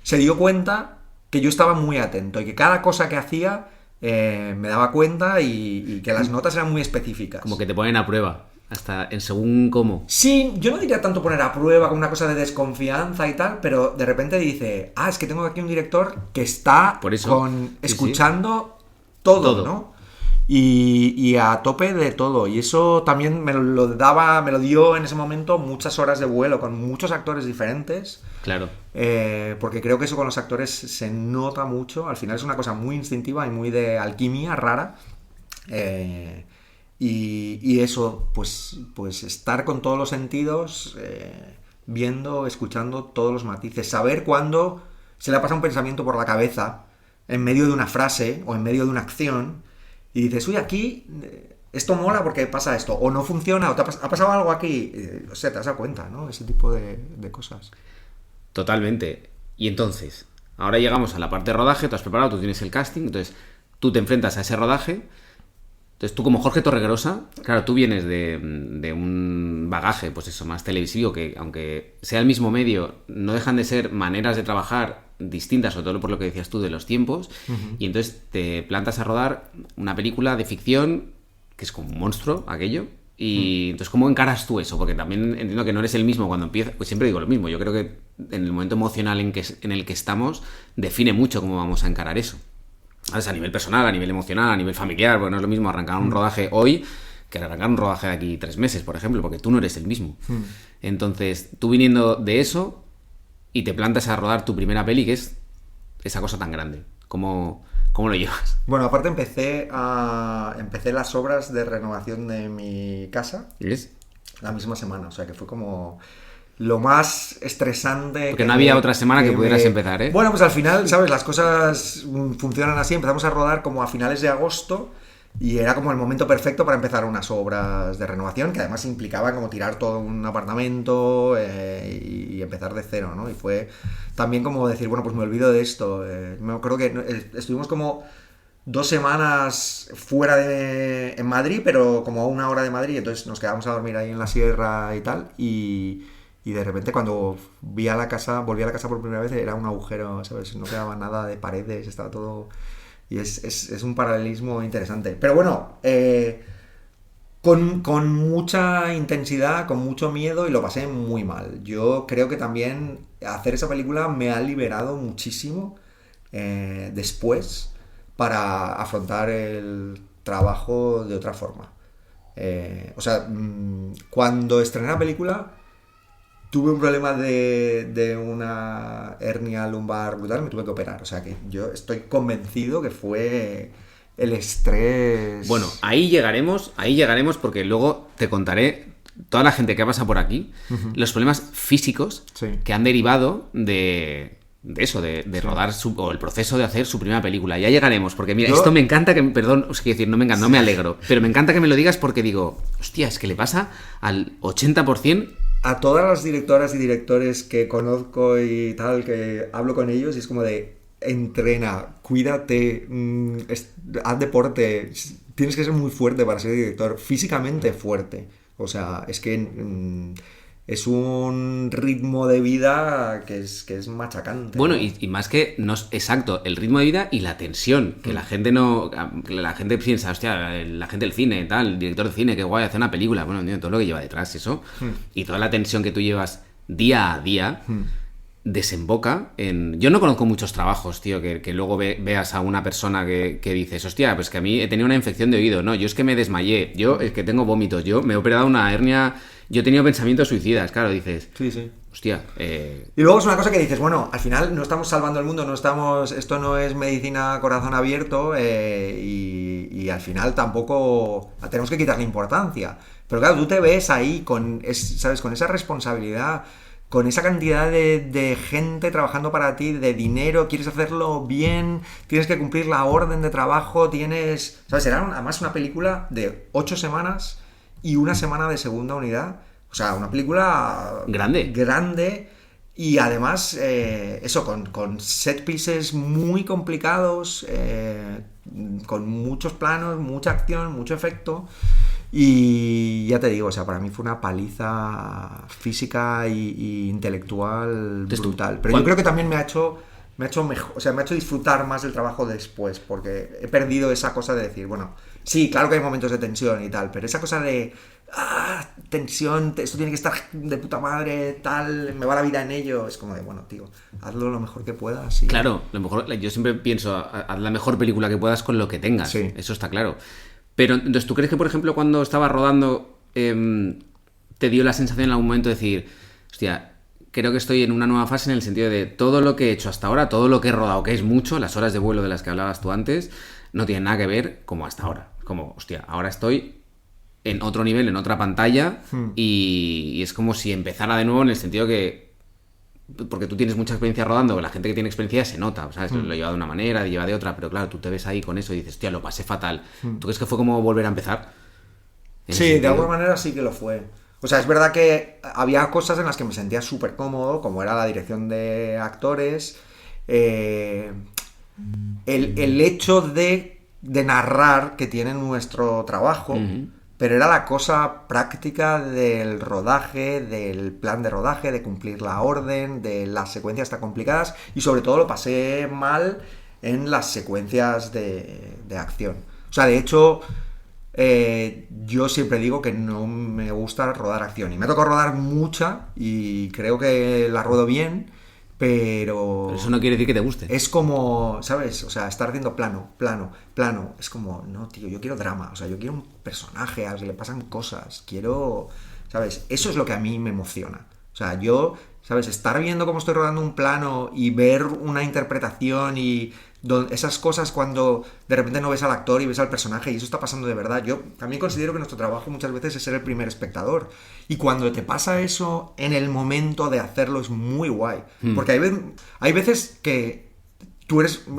se dio cuenta que yo estaba muy atento y que cada cosa que hacía me daba cuenta y que las notas eran muy específicas. Como que te ponen a prueba, hasta en según cómo. Sí, yo no diría tanto poner a prueba como una cosa de desconfianza y tal, pero de repente dice, es que tengo aquí un director que está escuchando todo, ¿no? y a tope de todo. Y eso también me lo dio en ese momento muchas horas de vuelo con muchos actores diferentes. Claro. Porque creo que eso con los actores se nota mucho. Al final es una cosa muy instintiva y muy de alquimia rara. Y eso, pues estar con todos los sentidos, viendo, escuchando todos los matices. Saber cuándo se le pasa un pensamiento por la cabeza en medio de una frase o en medio de una acción y dices, uy, aquí esto mola porque pasa esto, o no funciona, o ha pasado algo aquí, o sea, te has dado cuenta, ¿no? Ese tipo de cosas. Totalmente. Y entonces, ahora llegamos a la parte de rodaje, tú has preparado, tú tienes el casting, entonces tú te enfrentas a ese rodaje. Entonces tú como Jorge Torregrosa, claro, tú vienes de un bagaje, pues eso, más televisivo, que aunque sea el mismo medio, no dejan de ser maneras de trabajar distintas, sobre todo por lo que decías tú de los tiempos, y entonces te plantas a rodar una película de ficción que es como un monstruo, aquello, y entonces ¿cómo encaras tú eso? Porque también entiendo que no eres el mismo cuando empiezas, pues siempre digo lo mismo, yo creo que en el momento emocional en el que estamos define mucho cómo vamos a encarar eso. A nivel personal, a nivel emocional, a nivel familiar, porque no es lo mismo arrancar un rodaje hoy que arrancar un rodaje de aquí 3 meses, por ejemplo, porque tú no eres el mismo. Entonces, tú viniendo de eso y te plantas a rodar tu primera peli, que es esa cosa tan grande. ¿Cómo lo llevas? Bueno, aparte empecé las obras de renovación de mi casa la misma semana, o sea que fue como lo más estresante. Porque no había otra semana que pudieras empezar, ¿eh? Bueno, pues al final, ¿sabes? Las cosas funcionan así. Empezamos a rodar como a finales de agosto y era como el momento perfecto para empezar unas obras de renovación que además implicaban como tirar todo un apartamento y empezar de cero, ¿no? Y fue también como decir, bueno, pues me olvido de esto. Me acuerdo que estuvimos como 2 semanas fuera en Madrid, pero como a 1 hora de Madrid, entonces nos quedamos a dormir ahí en la sierra y tal, y de repente cuando volví a la casa por primera vez era un agujero, ¿sabes? No quedaba nada de paredes, estaba todo... Y es un paralelismo interesante. Pero bueno, con mucha intensidad, con mucho miedo y lo pasé muy mal. Yo creo que también hacer esa película me ha liberado muchísimo después para afrontar el trabajo de otra forma. O sea, cuando estrené la película tuve un problema de una hernia lumbar brutal, me tuve que operar. O sea que yo estoy convencido que fue el estrés... Bueno, ahí llegaremos porque luego te contaré toda la gente que ha pasado por aquí, los problemas físicos que han derivado de eso, de rodar o el proceso de hacer su primera película. Ya llegaremos, porque mira, esto me encanta que... Perdón, o sea, quiero decir, no me encanta, no me alegro, pero me encanta que me lo digas porque digo, hostia, es que le pasa al 80%... A todas las directoras y directores que conozco y tal, que hablo con ellos, y es como de entrena, cuídate, haz deporte, tienes que ser muy fuerte para ser director, físicamente fuerte. O sea, es que es un ritmo de vida que es machacante. Bueno, ¿no? y más que, no es exacto, el ritmo de vida y la tensión, que la gente no... La gente piensa, hostia, la gente del cine, tal, el director de cine, qué guay, hace una película. Bueno, tío, todo lo que lleva detrás eso, y toda la tensión que tú llevas día a día, desemboca en... Yo no conozco muchos trabajos, tío, que luego veas a una persona que dices, hostia, pues que a mí he tenido una infección de oído, no, yo es que me desmayé, yo es que tengo vómitos, yo me he operado una hernia... Yo he tenido pensamientos suicidas, claro, dices... Sí. Hostia, Y luego es una cosa que dices, bueno, al final no estamos salvando el mundo, esto no es medicina a corazón abierto, y al final tampoco tenemos que quitarle importancia. Pero claro, tú te ves ahí ¿sabes? Con esa responsabilidad, con esa cantidad de gente trabajando para ti, de dinero, quieres hacerlo bien, tienes que cumplir la orden de trabajo, ¿sabes? Era además una película de 8 semanas y 1 semana de segunda unidad. O sea, una película grande y además eso, con set pieces muy complicados, con muchos planos, mucha acción, mucho efecto. Y ya te digo, o sea, para mí fue una paliza física y intelectual brutal. Pero yo creo que también me ha hecho mejor, o sea, me ha hecho disfrutar más del trabajo después, porque he perdido esa cosa de decir, bueno, sí, claro que hay momentos de tensión y tal, pero esa cosa de tensión, esto tiene que estar de puta madre, tal, me va la vida en ello, es como de, bueno, tío, hazlo lo mejor que puedas. Claro, lo mejor, yo siempre pienso, haz la mejor película que puedas con lo que tengas, eso está claro. Pero entonces, ¿tú crees que, por ejemplo, cuando estabas rodando, te dio la sensación en algún momento de decir, hostia, creo que estoy en una nueva fase en el sentido de todo lo que he hecho hasta ahora, todo lo que he rodado, que es mucho, las horas de vuelo de las que hablabas tú antes, no tienen nada que ver como hasta ahora? Como, hostia, ahora estoy en otro nivel, en otra pantalla, y es como si empezara de nuevo en el sentido que... Porque tú tienes mucha experiencia rodando, la gente que tiene experiencia se nota, ¿sabes? Lo lleva de una manera, lleva de otra, pero claro, tú te ves ahí con eso y dices, hostia, lo pasé fatal. ¿Tú crees que fue como volver a empezar? Sí, de alguna manera sí que lo fue. O sea, es verdad que había cosas en las que me sentía súper cómodo, como era la dirección de actores, el hecho de narrar que tiene nuestro trabajo, pero era la cosa práctica del rodaje, del plan de rodaje, de cumplir la orden, de las secuencias tan complicadas, y sobre todo lo pasé mal en las secuencias de acción. O sea, de hecho, yo siempre digo que no me gusta rodar acción, y me toca rodar mucha, y creo que la ruedo bien, pero eso no quiere decir que te guste. Es como, ¿sabes? O sea, estar haciendo plano. Es como, no, tío, yo quiero drama. O sea, yo quiero un personaje al que le pasan cosas. Quiero, ¿sabes? Eso es lo que a mí me emociona. O sea, yo, ¿sabes? Estar viendo cómo estoy rodando un plano y ver una interpretación y esas cosas cuando de repente no ves al actor y ves al personaje y eso está pasando de verdad. Yo también considero que nuestro trabajo muchas veces es ser el primer espectador. Y cuando te pasa eso en el momento de hacerlo es muy guay. Porque hay veces que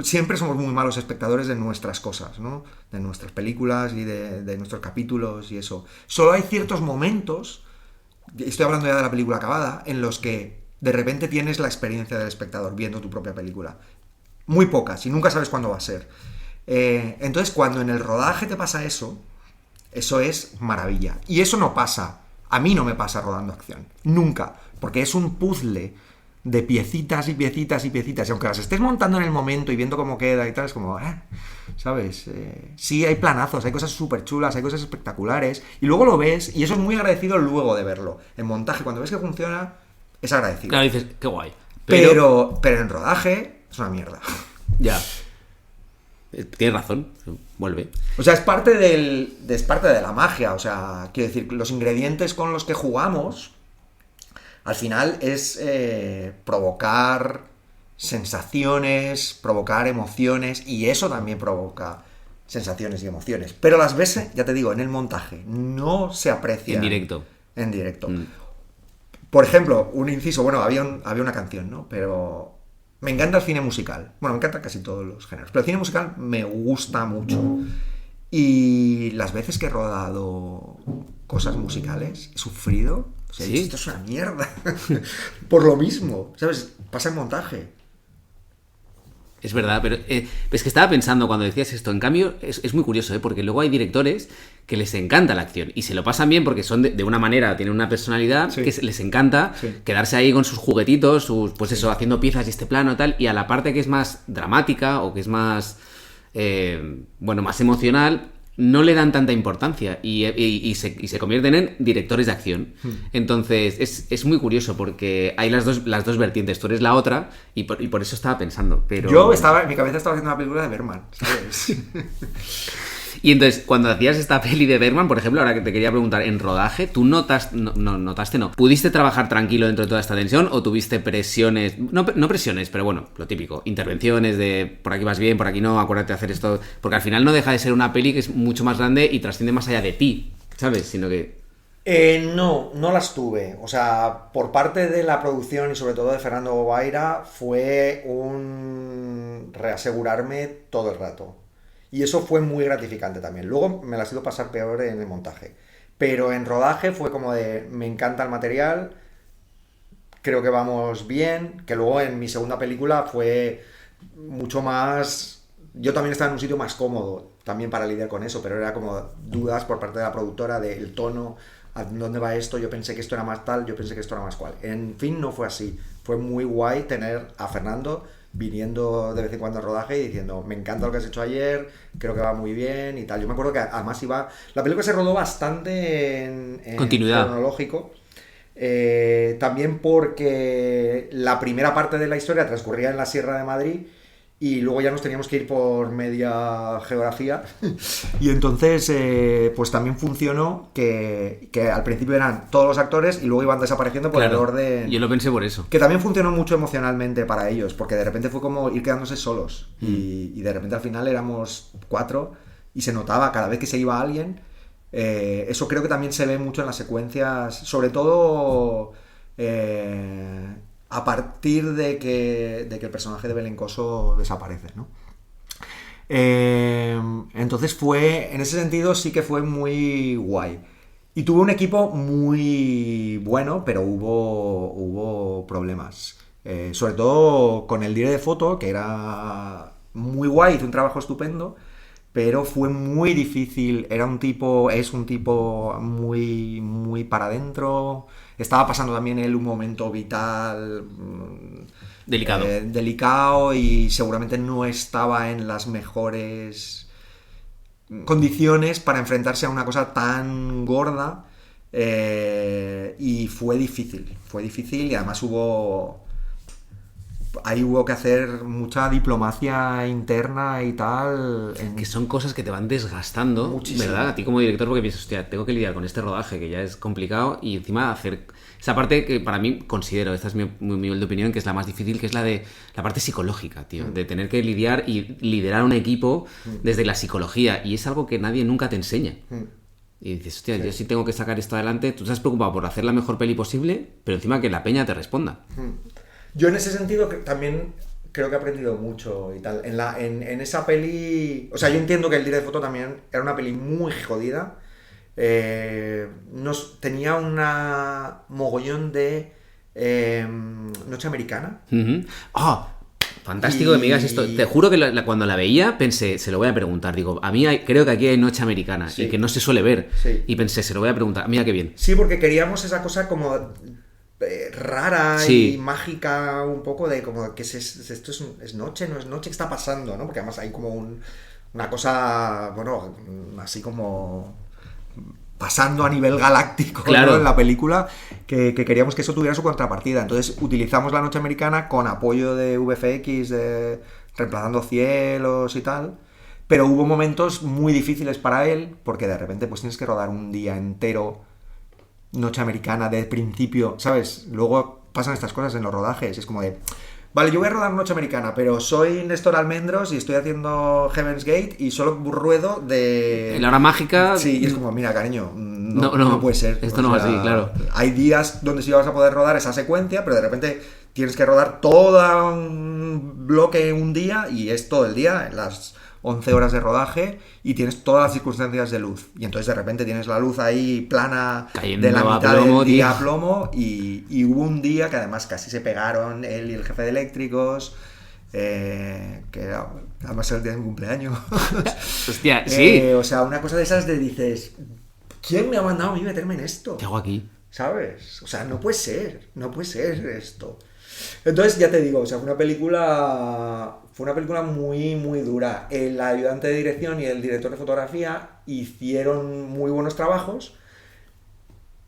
siempre somos muy malos espectadores de nuestras cosas, ¿no? De nuestras películas y de nuestros capítulos y eso. Solo hay ciertos momentos, estoy hablando ya de la película acabada, en los que de repente tienes la experiencia del espectador viendo tu propia película. Muy pocas, y nunca sabes cuándo va a ser. Entonces, cuando en el rodaje te pasa eso es maravilla. Y eso no pasa, a mí no me pasa rodando acción, nunca, porque es un puzzle de piecitas y piecitas y piecitas, y aunque las estés montando en el momento y viendo cómo queda y tal, es como, ¿sabes? Sí, hay planazos, hay cosas súper chulas, hay cosas espectaculares, y luego lo ves, y eso es muy agradecido luego de verlo. En montaje, cuando ves que funciona, es agradecido. Claro, dices, qué guay. Pero en rodaje es una mierda. Ya. Tienes razón, vuelve. O sea, es parte de la magia. O sea, quiero decir, los ingredientes con los que jugamos, al final es provocar sensaciones, provocar emociones, y eso también provoca sensaciones y emociones. Pero las veces, ya te digo, en el montaje, no se aprecia. En directo. En directo. Por ejemplo, un inciso, bueno, había una canción, ¿no? Pero me encanta el cine musical. Bueno, me encantan casi todos los géneros. Pero el cine musical me gusta mucho. Y las veces que he rodado cosas musicales, he sufrido. O sea, ¿Sí? Esto es una mierda. Por lo mismo, ¿sabes? Pasa en montaje. Es verdad, pero es que estaba pensando cuando decías esto. En cambio, es muy curioso, porque luego hay directores que les encanta la acción y se lo pasan bien porque son de una manera, tienen una personalidad que les encanta quedarse ahí con sus juguetitos, pues eso, haciendo piezas y este plano y tal, y a la parte que es más dramática o que es más, más emocional, no le dan tanta importancia y se convierten en directores de acción. Entonces es muy curioso porque hay las dos vertientes. Tú eres la otra y por eso estaba pensando. Pero... En mi cabeza estaba haciendo una película de Bergman, ¿sabes? Y entonces, cuando hacías esta peli de Bergman, por ejemplo, ahora que te quería preguntar, en rodaje, ¿tú ¿pudiste trabajar tranquilo dentro de toda esta tensión o tuviste presiones? No presiones, pero bueno, lo típico, intervenciones de por aquí vas bien, por aquí no, acuérdate de hacer esto, porque al final no deja de ser una peli que es mucho más grande y trasciende más allá de ti, ¿sabes? Sino que... No las tuve. O sea, por parte de la producción y sobre todo de Fernando Bobaira fue un reasegurarme todo el rato. Y eso fue muy gratificante también. Luego me las he ido pasar peor en el montaje. Pero en rodaje fue como de, me encanta el material, creo que vamos bien, que luego en mi segunda película fue mucho más... Yo también estaba en un sitio más cómodo, también para lidiar con eso, pero era como dudas por parte de la productora del tono, ¿a dónde va esto? Yo pensé que esto era más tal, yo pensé que esto era más cual. En fin, no fue así. Fue muy guay tener a Fernando viniendo de vez en cuando al rodaje y diciendo, me encanta lo que has hecho ayer, creo que va muy bien y tal. Yo me acuerdo que además la película se rodó bastante en continuidad cronológico, también porque la primera parte de la historia transcurría en la Sierra de Madrid y luego ya nos teníamos que ir por media geografía. Y entonces, pues también funcionó que al principio eran todos los actores y luego iban desapareciendo por el orden. Yo lo pensé por eso. Que también funcionó mucho emocionalmente para ellos, porque de repente fue como ir quedándose solos. Y de repente al final éramos 4 y se notaba cada vez que se iba alguien. Eso creo que también se ve mucho en las secuencias, sobre todo a partir de que el personaje de Belencoso desaparece, ¿no? Entonces en ese sentido sí que fue muy guay. Y tuvo un equipo muy bueno, pero hubo problemas. Sobre todo con el director de foto, que era muy guay, hizo un trabajo estupendo, pero fue muy difícil. Es un tipo muy, muy para adentro. Estaba pasando también él un momento vital delicado y seguramente no estaba en las mejores condiciones para enfrentarse a una cosa tan gorda, y fue difícil y además hubo que hacer mucha diplomacia interna y tal. Que son cosas que te van desgastando, muchísimo, ¿verdad? A ti como director, porque piensas, hostia, tengo que lidiar con este rodaje que ya es complicado y encima hacer esa parte que para mí considero, esta es mi nivel de opinión, que es la más difícil, que es la de la parte psicológica, tío, de tener que lidiar y liderar un equipo desde la psicología, y es algo que nadie nunca te enseña. Y dices, hostia, yo sí tengo que sacar esto adelante, tú estás preocupado por hacer la mejor peli posible, pero encima que la peña te responda. Yo en ese sentido también creo que he aprendido mucho y tal. En esa peli... O sea, yo entiendo que el director de foto también era una peli muy jodida. Tenía una mogollón de noche americana. Fantástico que me digas esto. Te juro que cuando la veía pensé, se lo voy a preguntar. Digo, a mí creo que aquí hay noche americana, sí, y que no se suele ver. Sí. Y pensé, se lo voy a preguntar. Mira qué bien. Sí, porque queríamos esa cosa como rara, sí, y mágica, un poco de como que esto es noche, no es noche, ¿qué está pasando? ¿No? Porque además hay como una cosa, bueno, así como pasando a nivel galáctico, claro, ¿no? En la película, que queríamos que eso tuviera su contrapartida. Entonces utilizamos la noche americana con apoyo de VFX, reemplazando cielos y tal, pero hubo momentos muy difíciles para él, porque de repente pues tienes que rodar un día entero noche americana de principio, ¿sabes? Luego pasan estas cosas en los rodajes, es como de... Vale, yo voy a rodar noche americana, pero soy Néstor Almendros y estoy haciendo Heaven's Gate y solo ruedo de... La hora mágica... Sí, y es como, mira, cariño, no puede ser. Esto no es así, claro. Hay días donde sí vas a poder rodar esa secuencia, pero de repente tienes que rodar todo un bloque un día y es todo el día, las 11 horas de rodaje, y tienes todas las circunstancias de luz. Y entonces de repente tienes la luz ahí plana cayendo de la mitad del día a plomo, y hubo un día que además casi se pegaron él y el jefe de eléctricos, que además era el día de mi cumpleaños. Hostia, sí. O sea, una cosa de esas de dices, ¿quién me ha mandado a mí meterme en esto? ¿Qué hago aquí? ¿Sabes? O sea, no puede ser esto. Entonces, ya te digo, o sea, fue una película muy, muy dura. El ayudante de dirección y el director de fotografía hicieron muy buenos trabajos,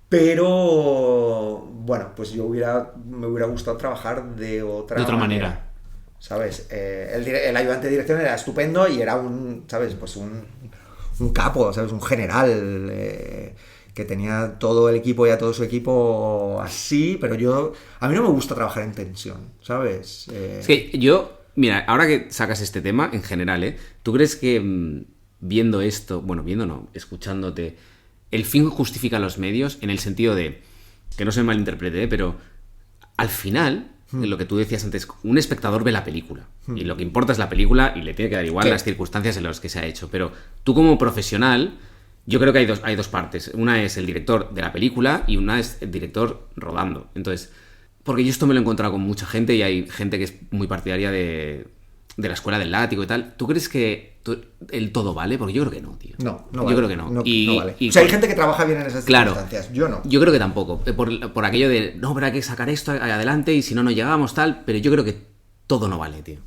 pero, bueno, pues me hubiera gustado trabajar de otra manera. ¿Sabes? El ayudante de dirección era estupendo y era ¿sabes? Pues un capo, ¿sabes? Un general, que tenía todo el equipo y a todo su equipo así, pero a mí no me gusta trabajar en tensión, ¿sabes? Es que mira, ahora que sacas este tema, en general, ¿tú crees que viendo esto, bueno, viendo no, escuchándote, el fin justifica los medios, en el sentido de, que no se me malinterprete, pero al final, lo que tú decías antes, un espectador ve la película, y lo que importa es la película, y le tiene que dar igual las circunstancias en las que se ha hecho, pero tú como profesional... Yo creo que hay dos partes. Una es el director de la película y una es el director rodando. Entonces, porque yo esto me lo he encontrado con mucha gente y hay gente que es muy partidaria de la escuela del látigo y tal. ¿Tú crees que el todo vale? Porque yo creo que no, tío. No yo vale. Creo que no. No vale. O sea, hay gente que trabaja bien en esas circunstancias. Yo no. Yo creo que tampoco. Por aquello de, no, pero hay que sacar esto adelante y si no, no llegamos, tal. Pero yo creo que todo no vale, tío.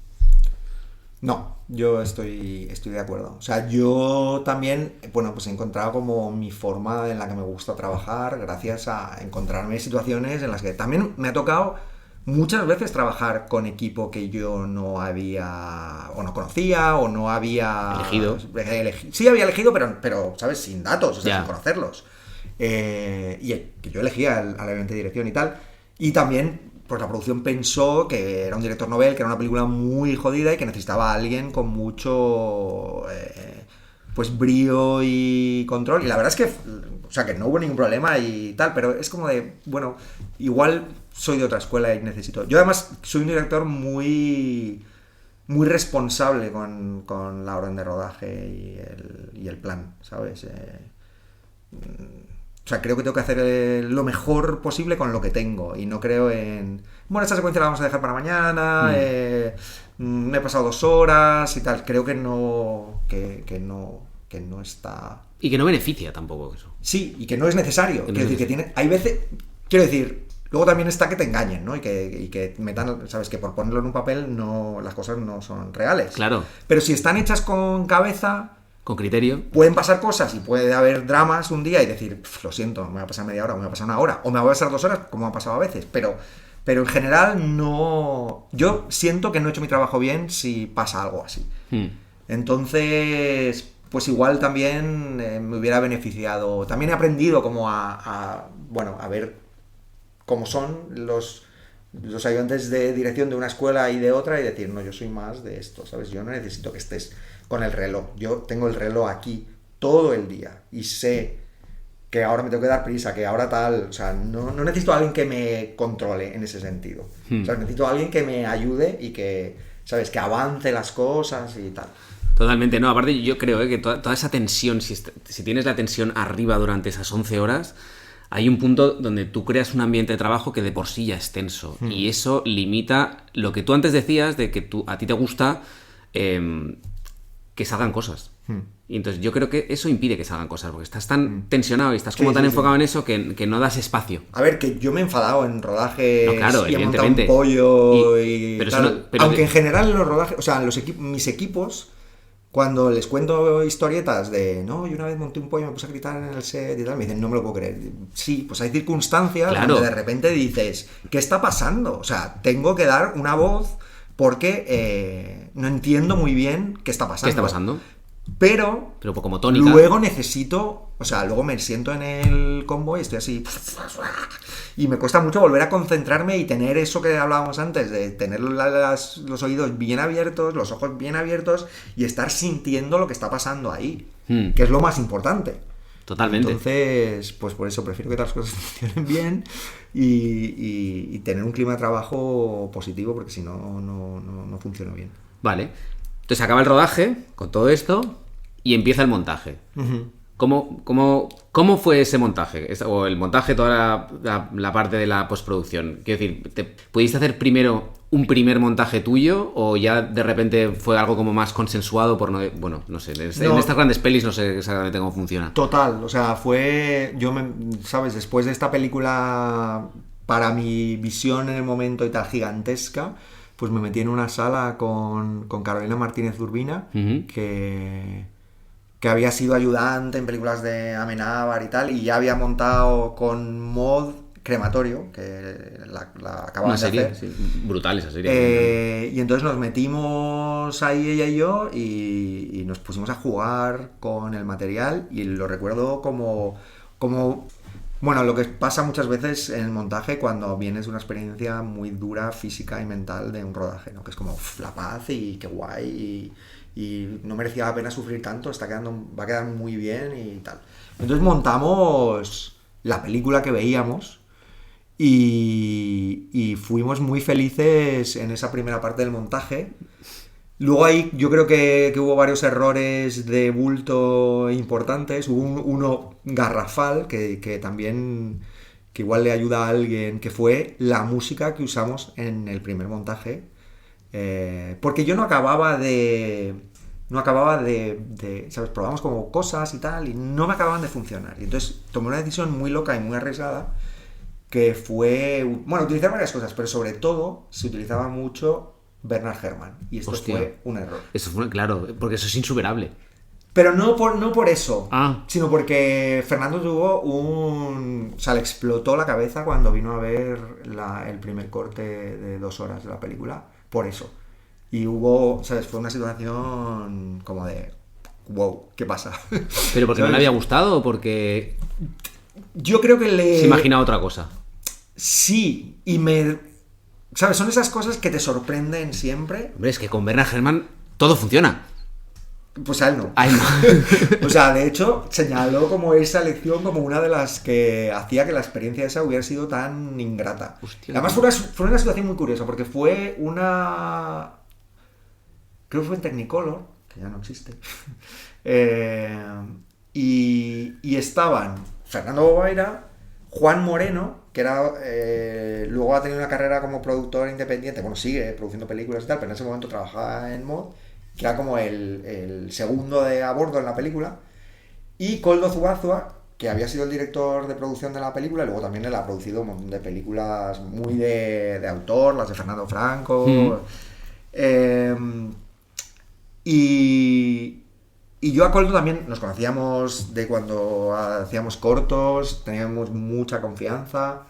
No, yo estoy de acuerdo. O sea, yo también, bueno, pues he encontrado como mi forma en la que me gusta trabajar gracias a encontrarme situaciones en las que también me ha tocado muchas veces trabajar con equipo que yo no había, o no conocía, o no había... Elegido. Sí había elegido, pero ¿sabes? Sin datos, o sea, Ya. sin conocerlos. Y que yo elegía al ayudante de dirección y tal. Y también, pues la producción pensó que era un director novel, que era una película muy jodida y que necesitaba a alguien con mucho... pues brío y control. Y la verdad es que, o sea, que no hubo ningún problema y tal, pero es como de, bueno, igual soy de otra escuela y necesito... Yo además soy un director muy responsable con la orden de rodaje y el plan, ¿sabes? O sea, creo que tengo que hacer lo mejor posible con lo que tengo y no creo en... Bueno, esta secuencia la vamos a dejar para mañana, me he pasado 2 horas y tal. Creo que no está... Y que no beneficia tampoco eso. Sí, y que no es necesario. Que no Quiero es decir, que tiene... Hay veces... Quiero decir, luego también está que te engañen, ¿no? Y que metan... Sabes, que por ponerlo en un papel no las cosas no son reales. Claro. Pero si están hechas con cabeza... Con criterio. Pueden pasar cosas y puede haber dramas un día y decir, lo siento, me va a pasar media hora, o me va a pasar 1 hora, o me va a pasar 2 horas, como ha pasado a veces. Pero en general no... Yo siento que no he hecho mi trabajo bien si pasa algo así. Entonces, pues igual también me hubiera beneficiado. También he aprendido como a ver cómo son los ayudantes de dirección de una escuela y de otra y decir, no, yo soy más de esto, ¿sabes? Yo no necesito que estés con el reloj. Yo tengo el reloj aquí todo el día y sé que ahora me tengo que dar prisa, que ahora tal, o sea, no necesito a alguien que me controle en ese sentido. O sea, necesito a alguien que me ayude y que, ¿sabes? Que avance las cosas y tal. Totalmente, no, aparte yo creo que toda esa tensión, si tienes la tensión arriba durante esas 11 horas, hay un punto donde tú creas un ambiente de trabajo que de por sí ya es tenso. Y eso limita lo que tú antes decías de que a ti te gusta que salgan cosas. Y entonces yo creo que eso impide que salgan cosas, porque estás tan tensionado y estás como tan enfocado en eso que no das espacio. A ver, que yo me he enfadado en rodajes No, claro, y he montado evidentemente. un pollo y pero tal. eso no- pero Aunque de- en general los rodajes, o sea, mis equipos, cuando les cuento historietas de, no, yo una vez monté un pollo, me puse a gritar en el set y tal, me dicen, no me lo puedo creer. Sí, pues hay circunstancias Claro. donde de repente dices, ¿qué está pasando? O sea, tengo que dar una voz porque no entiendo muy bien qué está pasando. ¿Qué está pasando? Pero como tónica. luego necesito, o sea, luego me siento en el combo y estoy así y me cuesta mucho volver a concentrarme y tener eso que hablábamos antes, de tener los oídos bien abiertos, los ojos bien abiertos y estar sintiendo lo que está pasando ahí, que es lo más importante. Totalmente. Entonces, pues por eso prefiero que todas las cosas funcionen bien y tener un clima de trabajo positivo, porque si no, no funciona bien. Vale. Entonces acaba el rodaje con todo esto y empieza el montaje. ¿Cómo fue ese montaje? O el montaje, toda la parte de la postproducción. Quiero decir, ¿pudiste hacer primero un primer montaje tuyo o ya de repente fue algo como más consensuado por no... Bueno, no sé, en estas grandes pelis no sé exactamente cómo funciona. Total, o sea, ¿sabes? Después de esta película, para mi visión en el momento y tal gigantesca, pues me metí en una sala con Carolina Martínez Urbina, que había sido ayudante en películas de Amenábar y tal, y ya había montado con Mod Crematorio, que la acababan de hacer. Sí, brutal esa serie. Y entonces nos metimos ahí ella y yo y nos pusimos a jugar con el material y lo recuerdo como bueno, lo que pasa muchas veces en el montaje cuando vienes de una experiencia muy dura física y mental de un rodaje, ¿no? Que es como la paz y qué guay y no merecía la pena sufrir tanto, va a quedar muy bien y tal. Entonces montamos la película que veíamos y fuimos muy felices en esa primera parte del montaje. Luego ahí yo creo que hubo varios errores de bulto importantes. Hubo uno garrafal que también, que igual le ayuda a alguien, que fue la música que usamos en el primer montaje. Porque yo no acababa de, ¿sabes? Probamos como cosas y tal y no me acababan de funcionar. Y entonces tomé una decisión muy loca y muy arriesgada, que fue, bueno, utilizar varias cosas, pero sobre todo se utilizaba mucho Bernard Herrmann, y esto fue un error. Eso fue, claro, porque eso es insuperable. Pero no por eso, Ah. sino porque Fernando tuvo o sea, le explotó la cabeza cuando vino a ver el primer corte de 2 horas de la película, por eso. Y hubo, ¿sabes? Fue una situación como de, wow, ¿qué pasa? ¿Pero porque no ¿Sabes? le había gustado o porque Yo creo que se imaginaba otra cosa? Sí, ¿sabes? Son esas cosas que te sorprenden siempre. Hombre, es que con Bernard Herrmann todo funciona. Pues a él no. Ay, no. O sea, de hecho, señaló como esa lección como una de las que hacía que la experiencia esa hubiera sido tan ingrata. Hostia. Además, fue una situación muy curiosa, porque fue una... Creo que fue en Technicolor, que ya no existe. Y estaban Fernando Bobaira, Juan Moreno, que era luego ha tenido una carrera como productor independiente, bueno, sigue produciendo películas y tal, pero en ese momento trabajaba en MOD, que era como el segundo de a bordo en la película, y Koldo Zubazua, que había sido el director de producción de la película, y luego también él ha producido un montón de películas muy de autor, las de Fernando Franco. Y yo a Koldo también nos conocíamos de cuando hacíamos cortos, teníamos mucha confianza.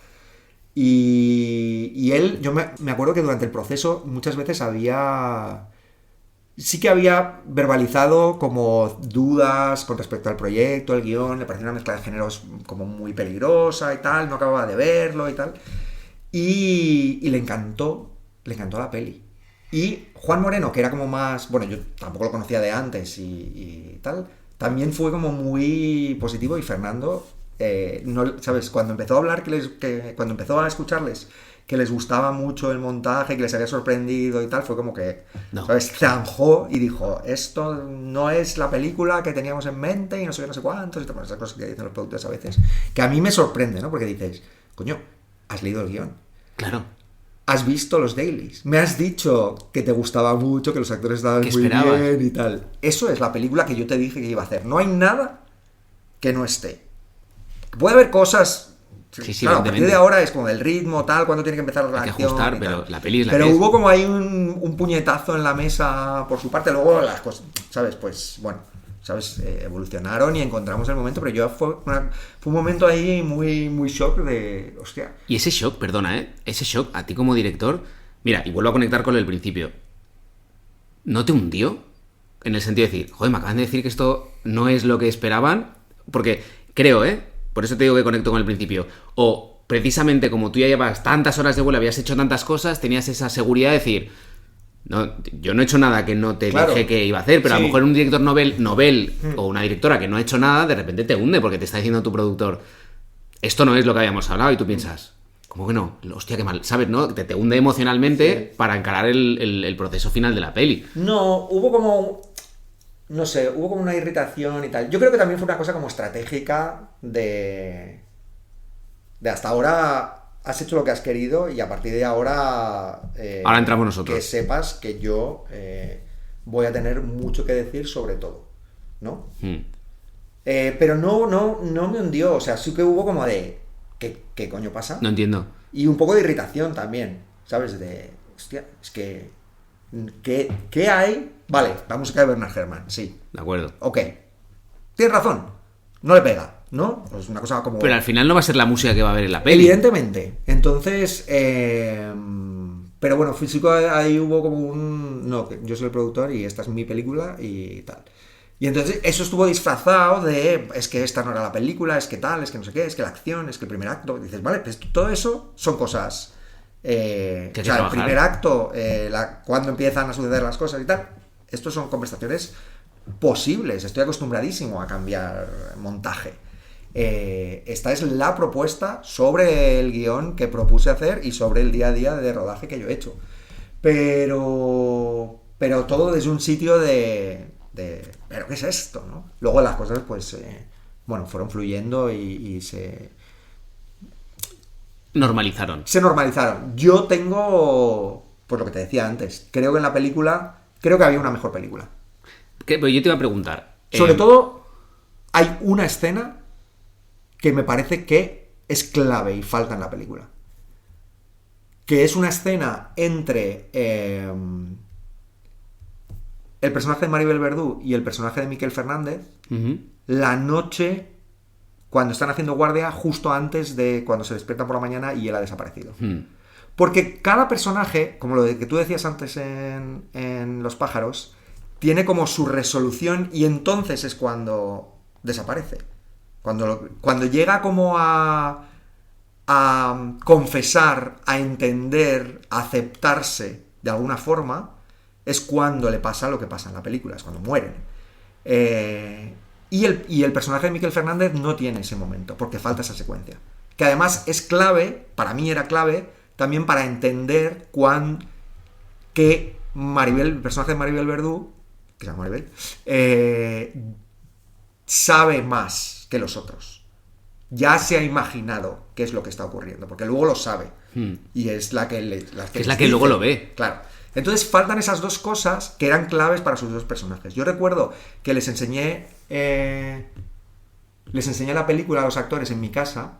Y él, yo me acuerdo que durante el proceso muchas veces sí que había verbalizado como dudas con respecto al proyecto, el guión, le parecía una mezcla de géneros como muy peligrosa y tal, no acababa de verlo y tal. Y le encantó la peli. Y Juan Moreno, que era como más, bueno, yo tampoco lo conocía de antes y tal, también fue como muy positivo. Y Fernando, no, ¿sabes? Cuando empezó a hablar, cuando empezó a escucharles que les gustaba mucho el montaje, que les había sorprendido y tal, fue como que, No. ¿sabes? Zanjó y dijo, esto no es la película que teníamos en mente y no sé qué, no sé cuántos, y todas esas cosas que dicen los productores a veces, que a mí me sorprende, ¿no? Porque dices, coño, has leído el guión, Claro. has visto los dailies, me has dicho que te gustaba mucho, que los actores estaban ¿Qué muy esperabas? bien y tal. Eso es la película que yo te dije que iba a hacer. No hay nada que no esté. Puede haber cosas... Sí, claro, a partir evidentemente. de ahora es como el ritmo, tal, cuando tiene que empezar la Hay que acción ajustar, y pero tal. la peli es la Pero que es. hubo como ahí un puñetazo en la mesa por su parte. Luego las cosas, ¿sabes? Pues bueno, ¿sabes? Evolucionaron y encontramos el momento, pero fue un momento ahí muy, muy shock de... Hostia. Y ese shock, perdona, ¿eh? Ese shock, a ti como director... Mira, y vuelvo a conectar con el principio. ¿No te hundió? En el sentido de decir, joder, me acaban de decir que esto no es lo que esperaban. Porque creo, por eso te digo que conecto con el principio. O precisamente como tú ya llevas tantas horas de vuelo, habías hecho tantas cosas, tenías esa seguridad de decir, no, yo no he hecho nada que no te Claro. dije que iba a hacer, pero a lo Sí. mejor un director novel o una directora que no ha hecho nada, de repente te hunde porque te está diciendo tu productor, esto no es lo que habíamos hablado, y tú piensas, ¿cómo que no? Hostia, qué mal, ¿sabes? ¿No? Te hunde emocionalmente para encarar el proceso final de la peli. No, hubo como... No sé, hubo como una irritación y tal. Yo creo que también fue una cosa como estratégica de hasta ahora has hecho lo que has querido y a partir de ahora... Ahora entramos nosotros. Que sepas que yo voy a tener mucho que decir sobre todo, ¿no? Pero no me hundió, o sea, sí que hubo como de... ¿Qué coño pasa? No entiendo. Y un poco de irritación también, ¿sabes? De, hostia, es que... ¿Qué hay? Vale, la música de Bernard Herrmann, sí. De acuerdo. Ok. Tienes razón. No le pega, ¿no? Pues una cosa como... Pero al final no va a ser la música que va a haber en la peli. Evidentemente. Entonces... Pero bueno, físico ahí hubo como un... No, que yo soy el productor y esta es mi película y tal. Y entonces eso estuvo disfrazado de... Es que esta no era la película, es que tal, es que no sé qué, es que la acción, es que el primer acto... Dices, vale, pues todo eso son cosas... Que hay que o sea, el trabajar. primer acto, cuando empiezan a suceder las cosas y tal, estos son conversaciones posibles. Estoy acostumbradísimo a cambiar montaje. Esta es la propuesta sobre el guión que propuse hacer y sobre el día a día de rodaje que yo he hecho. Pero todo desde un sitio de ¿pero qué es esto? ¿No? Luego las cosas, pues, bueno, fueron fluyendo y se Normalizaron. normalizaron. Yo tengo, pues lo que te decía antes, creo que en la película, creo que había una mejor película. Pero yo te iba a preguntar. Sobre todo, hay una escena que me parece que es clave y falta en la película. Que es una escena entre el personaje de Maribel Verdú y el personaje de Miquel Fernández Ujú. la noche cuando están haciendo guardia justo antes de cuando se despiertan por la mañana y él ha desaparecido. Porque cada personaje, como lo que tú decías antes en Los pájaros, tiene como su resolución y entonces es cuando desaparece. Cuando llega como a confesar, a entender, a aceptarse de alguna forma, es cuando le pasa lo que pasa en la película, es cuando mueren. Y el personaje de Miquel Fernández no tiene ese momento, porque falta esa secuencia. Que además es clave, para mí era clave, también para entender que Maribel, el personaje de Maribel Verdú, que se llama Maribel, sabe más que los otros. Ya se ha imaginado qué es lo que está ocurriendo, porque luego lo sabe. Y es la que Es la que luego lo ve. Claro. Entonces faltan esas dos cosas que eran claves para sus dos personajes. Yo recuerdo que les enseñé la película a los actores en mi casa,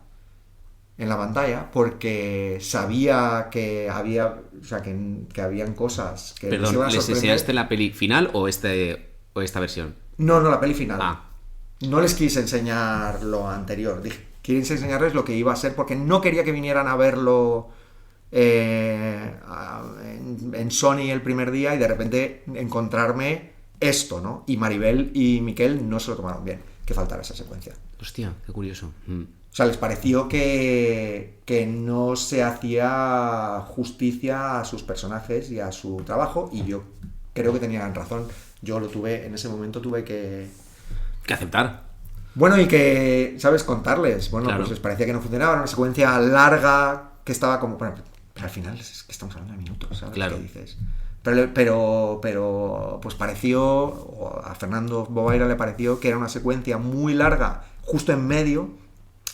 en la pantalla, porque sabía que había, o sea, que habían cosas que Perdón, iban a ¿les sorprender. enseñaste la peli final o esta versión? No, la peli final. Ah. No les quise enseñar lo anterior. Dije, quise enseñarles lo que iba a ser porque no quería que vinieran a verlo en Sony el primer día y de repente encontrarme esto, ¿no? Y Maribel y Miquel no se lo tomaron bien, que faltara esa secuencia. Hostia, qué curioso. O sea, les pareció que no se hacía justicia a sus personajes y a su trabajo, y yo creo que tenían razón. Yo en ese momento tuve que aceptar. Bueno, y que, ¿sabes? Contarles. Bueno, Claro. pues les parecía que no funcionaba, era una secuencia larga que estaba como... Bueno, pero al final es que estamos hablando de minutos, ¿sabes? Claro. ¿Qué dices? Pero pues pareció, o a Fernando Bobaira le pareció que era una secuencia muy larga, justo en medio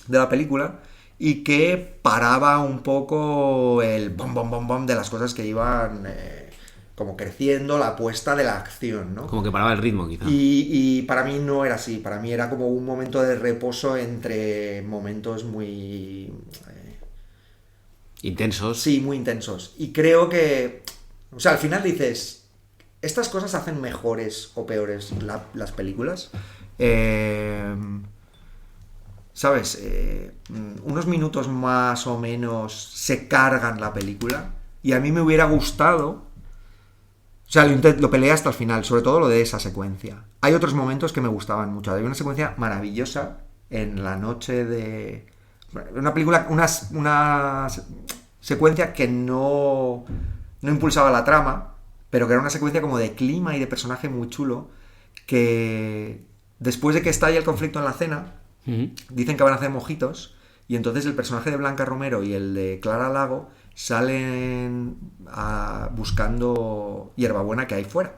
de la película, y que paraba un poco el bom, bom, bom, bom de las cosas que iban como creciendo, la apuesta de la acción, ¿no? Como que paraba el ritmo, quizá. Y para mí no era así, para mí era como un momento de reposo entre momentos muy... Intensos. Sí, muy intensos. Y creo que... O sea, al final dices, ¿estas cosas hacen mejores o peores las películas? ¿Sabes? Unos minutos más o menos se cargan la película. Y a mí me hubiera gustado... O sea, lo peleé hasta el final, sobre todo lo de esa secuencia. Hay otros momentos que me gustaban mucho. Hay una secuencia maravillosa en la noche de... Una película, una secuencia que no impulsaba la trama, pero que era una secuencia como de clima y de personaje muy chulo, que después de que estalla el conflicto en la cena, dicen que van a hacer mojitos, y entonces el personaje de Blanca Romero y el de Clara Lago salen buscando hierbabuena que hay fuera.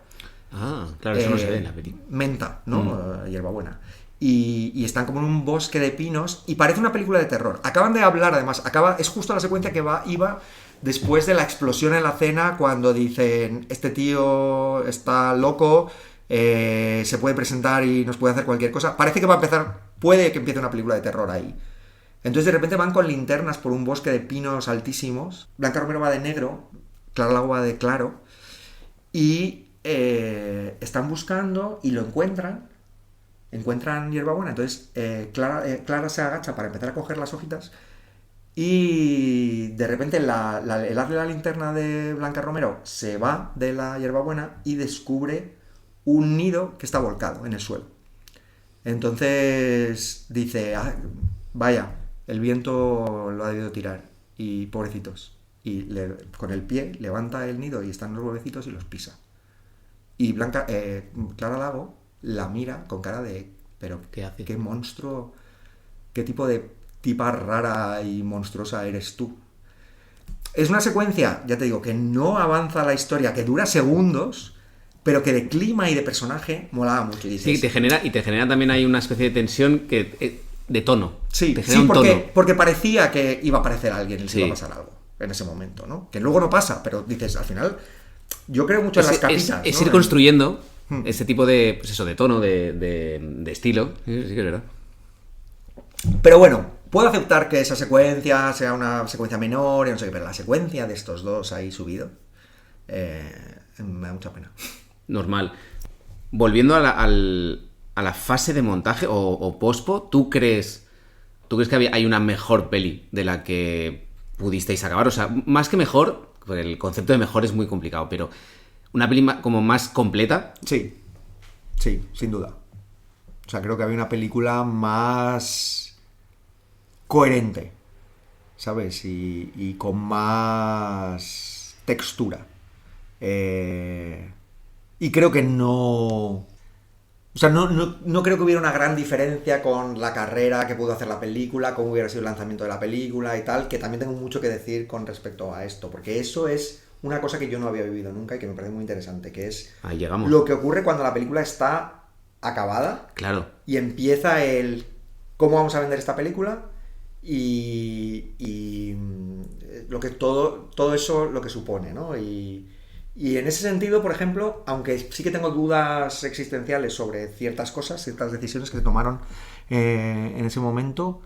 Ah, claro, eso no se ve en la película. Menta, ¿no? Hierbabuena. Y están como en un bosque de pinos y parece una película de terror. Acaban de hablar, además, es justo la secuencia que iba después de la explosión en la cena, cuando dicen, este tío está loco, se puede presentar y nos puede hacer cualquier cosa. Parece que puede que empiece una película de terror ahí. Entonces de repente van con linternas por un bosque de pinos altísimos. Blanca Romero va de negro, Clara Lago va de claro, y están buscando y lo encuentran hierbabuena. Entonces Clara se agacha para empezar a coger las hojitas y de repente el haz de la linterna de Blanca Romero se va de la hierbabuena y descubre un nido que está volcado en el suelo. Entonces dice, vaya, el viento lo ha debido tirar y pobrecitos. Y con el pie levanta el nido y están los huevecitos y los pisa. Y Clara Lago la mira con cara de, pero ¿qué hace? ¿Qué monstruo, qué tipo de tipa rara y monstruosa eres tú? Es una secuencia, ya te digo, que no avanza la historia, que dura segundos, pero que de clima y de personaje molaba mucho. Y dices, Sí, te genera también ahí una especie de tensión de tono. Sí, te genera un tono. porque parecía que iba a aparecer alguien y se Sí. iba a pasar algo en ese momento, ¿no? Que luego no pasa, pero dices, al final, yo creo mucho en las capitas. Es ¿no? ir construyendo ese tipo de, pues eso, de tono, de estilo. Sí, sí que es verdad. Pero bueno, puedo aceptar que esa secuencia sea una secuencia menor y no sé qué, pero la secuencia de estos dos ahí subido me da mucha pena. Normal. Volviendo a la fase de montaje o pospo, ¿tú crees que hay una mejor peli de la que pudisteis acabar? O sea, más que mejor, porque el concepto de mejor es muy complicado, pero una peli como más completa. Sí, sí, sin duda. O sea, creo que había una película más coherente, ¿sabes? Y con más textura. Y creo que no... O sea, no creo que hubiera una gran diferencia con la carrera que pudo hacer la película, cómo hubiera sido el lanzamiento de la película y tal, que también tengo mucho que decir con respecto a esto, porque eso es una cosa que yo no había vivido nunca y que me parece muy interesante, que es Ahí llegamos. lo que ocurre cuando la película está acabada. Claro. Y empieza el cómo vamos a vender esta película y lo que todo eso lo que supone, ¿no? Y en ese sentido, por ejemplo, aunque sí que tengo dudas existenciales sobre ciertas cosas, ciertas decisiones que se tomaron en ese momento,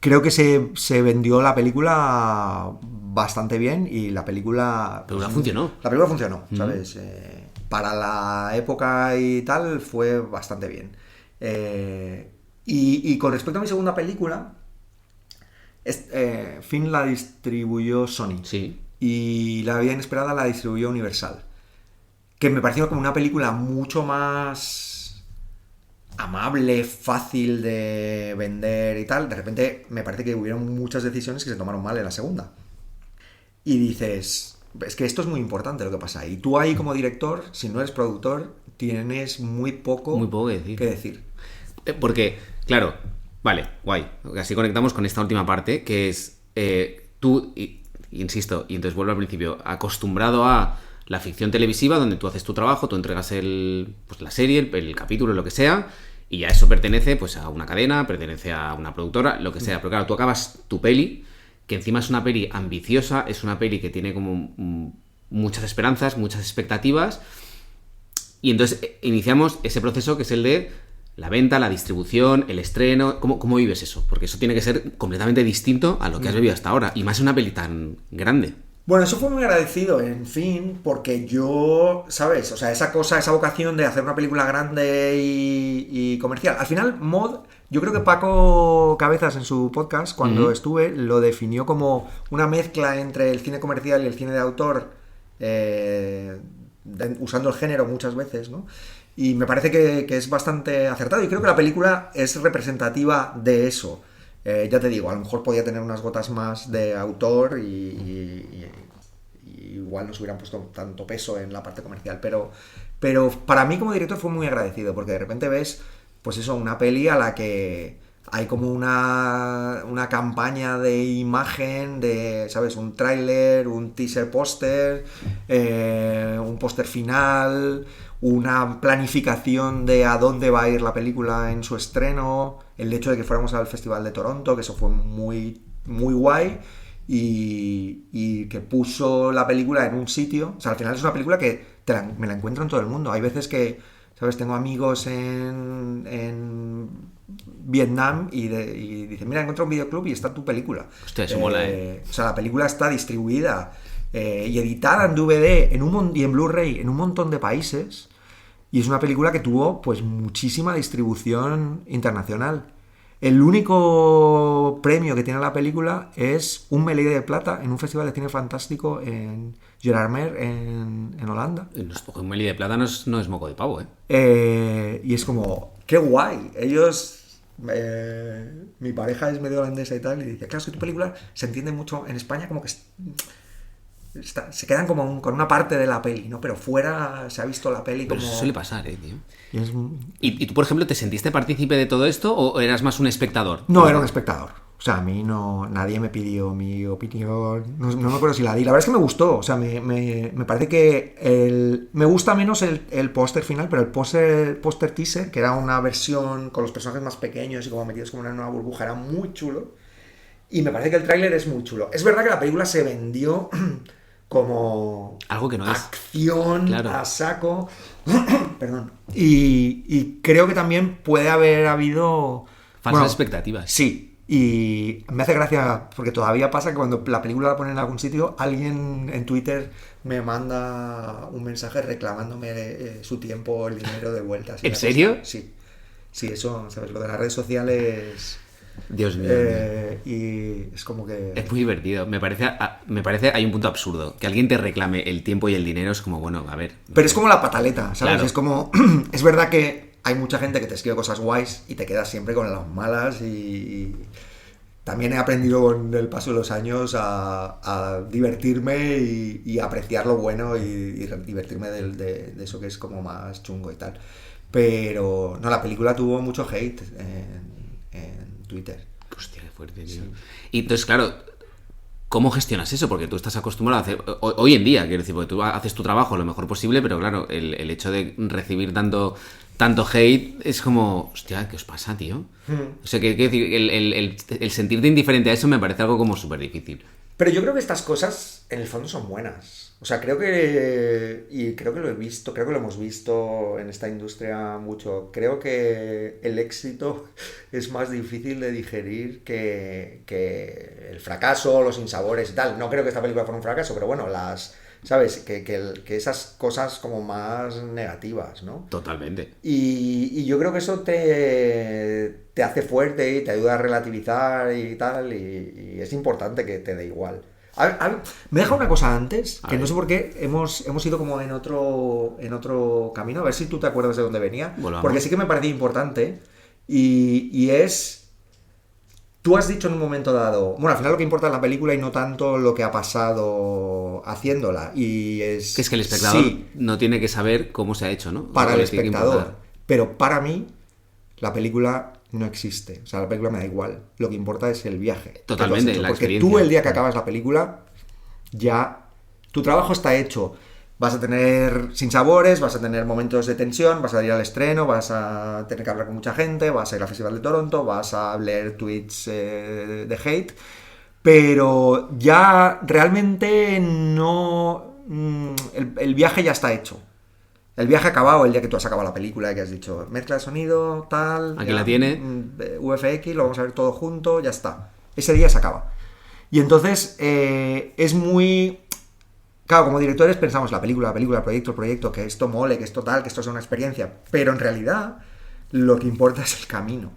creo que se vendió la película bastante bien y la película... La película funcionó. La película funcionó, ¿sabes? Para la época y tal fue bastante bien. Y con respecto a mi segunda película, Finn la distribuyó Sony. Sí. Y La vida inesperada la distribuyó Universal. Que me pareció como una película mucho más amable, fácil de vender y tal. De repente me parece que hubieron muchas decisiones que se tomaron mal en la segunda. Y dices, es que esto es muy importante lo que pasa. Y tú ahí como director, si no eres productor, tienes muy poco que decir. Porque, claro, vale, guay. Así conectamos con esta última parte, que es tú, insisto, y entonces vuelvo al principio, acostumbrado a la ficción televisiva, donde tú haces tu trabajo, tú entregas la serie, el capítulo, lo que sea, y ya eso pertenece pues a una cadena, pertenece a una productora, lo que sea. Pero claro, tú acabas tu peli, que encima es una peli ambiciosa, es una peli que tiene como muchas esperanzas, muchas expectativas, y entonces iniciamos ese proceso que es el de la venta, la distribución, el estreno. ¿Cómo vives eso? Porque eso tiene que ser completamente distinto a lo que has vivido hasta ahora, y más en una peli tan grande. Bueno, eso fue muy agradecido, en fin, porque yo, ¿sabes? O sea, esa vocación de hacer una película grande y comercial. Al final, Mod, yo creo que Paco Cabezas en su podcast, cuando estuve, lo definió como una mezcla entre el cine comercial y el cine de autor, usando el género muchas veces, ¿no? Y me parece que es bastante acertado, y creo que la película es representativa de eso. Ya te digo, a lo mejor podía tener unas gotas más de autor y igual no se hubieran puesto tanto peso en la parte comercial, pero para mí como director fue muy agradecido, porque de repente ves, pues eso, una peli a la que hay como una campaña de imagen, de, ¿sabes? Un tráiler, un teaser póster, un póster final, una planificación de a dónde va a ir la película en su estreno, el hecho de que fuéramos al Festival de Toronto, que eso fue muy, muy guay, y que puso la película en un sitio. O sea, al final es una película que me la encuentro en todo el mundo. Hay veces que, ¿sabes? Tengo amigos en Vietnam y dicen, mira, encontré un videoclub y está tu película. Hostia, eso mola, O sea, la película está distribuida y editada en DVD y en Blu-ray en un montón de países, y es una película que tuvo pues muchísima distribución internacional. El único premio que tiene la película es un Méliès de Plata en un festival de cine fantástico en Gerardmer, en Holanda. Un Méliès de Plata no es moco de pavo, ¿eh? Y es como, qué guay. Ellos... mi pareja es medio holandesa y tal, y dice, claro, es que tu película se entiende mucho en España, como que se quedan como con una parte de la peli, ¿no? Pero fuera se ha visto la peli como... Pero eso suele pasar, tío. Y ¿Y tú, por ejemplo, te sentiste partícipe de todo esto o eras más un espectador? No, era un espectador. O sea, a mí nadie me pidió mi opinión. No me acuerdo si la di. La verdad es que me gustó. O sea, me parece que me gusta menos el póster final, pero el póster teaser, que era una versión con los personajes más pequeños y como metidos como en una nueva burbuja, era muy chulo. Y me parece que el tráiler es muy chulo. Es verdad que la película se vendió como algo que no acción, claro, a saco. Perdón. Y creo que también puede haber habido falsas expectativas. Sí, Y me hace gracia porque todavía pasa que cuando la película la ponen en algún sitio, alguien en Twitter me manda un mensaje reclamándome su tiempo, el dinero de vuelta. ¿En serio? Sí. Sí, eso, ¿sabes? Lo de las redes sociales... Dios mío. Y es como que... Es muy divertido. Me parece hay un punto absurdo. Que alguien te reclame el tiempo y el dinero es como, bueno, a ver. Pero es como la pataleta, ¿sabes? Claro. Es como... Es verdad que hay mucha gente que te escribe cosas guays y te quedas siempre con las malas y... También he aprendido con el paso de los años a divertirme y apreciar lo bueno y divertirme de eso que es como más chungo y tal. Pero no, la película tuvo mucho hate en Twitter. Hostia, qué fuerte, tío. Sí. Y entonces, claro, ¿cómo gestionas eso? Porque tú estás acostumbrado a hacer... Hoy en día, quiero decir, porque tú haces tu trabajo lo mejor posible, pero claro, el hecho de recibir tanto hate es como... Hostia, ¿qué os pasa, tío? O sea, que decir, el sentirte indiferente a eso me parece algo como súper difícil. Pero yo creo que estas cosas, en el fondo, son buenas. O sea, creo que... Y creo que lo he visto, creo que lo hemos visto en esta industria mucho. Creo que el éxito es más difícil de digerir que el fracaso, los sinsabores y tal. No creo que esta película fuera un fracaso, pero bueno, ¿sabes? Que esas cosas como más negativas, ¿no? Totalmente. Y yo creo que eso te hace fuerte y te ayuda a relativizar y tal, y es importante que te dé igual. Me deja una cosa antes, que no sé por qué hemos ido como en otro camino, a ver si tú te acuerdas de dónde venía, Volvamos. Porque sí que me parecía importante, y es... Tú has dicho en un momento dado, bueno, al final lo que importa es la película y no tanto lo que ha pasado haciéndola, y es... Que es que el espectador sí, no tiene que saber cómo se ha hecho, ¿no? para el Lo que tiene que espectador, importar. pero para mí la película no existe, o sea, la película me da igual, lo que importa es el viaje. Totalmente, que tú has hecho, la porque experiencia. tú el día que acabas la película, ya tu trabajo está hecho. Vas a tener sinsabores, vas a tener momentos de tensión, vas a ir al estreno, vas a tener que hablar con mucha gente, vas a ir al Festival de Toronto, vas a leer tweets de hate, pero ya realmente no... El viaje ya está hecho. El viaje ha acabado el día que tú has acabado la película y que has dicho, mezcla de sonido, tal... Aquí ya, la tiene. UFX, lo vamos a ver todo junto, ya está. Ese día se acaba. Y entonces es muy... Claro, como directores pensamos la película, el proyecto, que esto mole, que esto tal, que esto sea una experiencia. Pero en realidad lo que importa es el camino.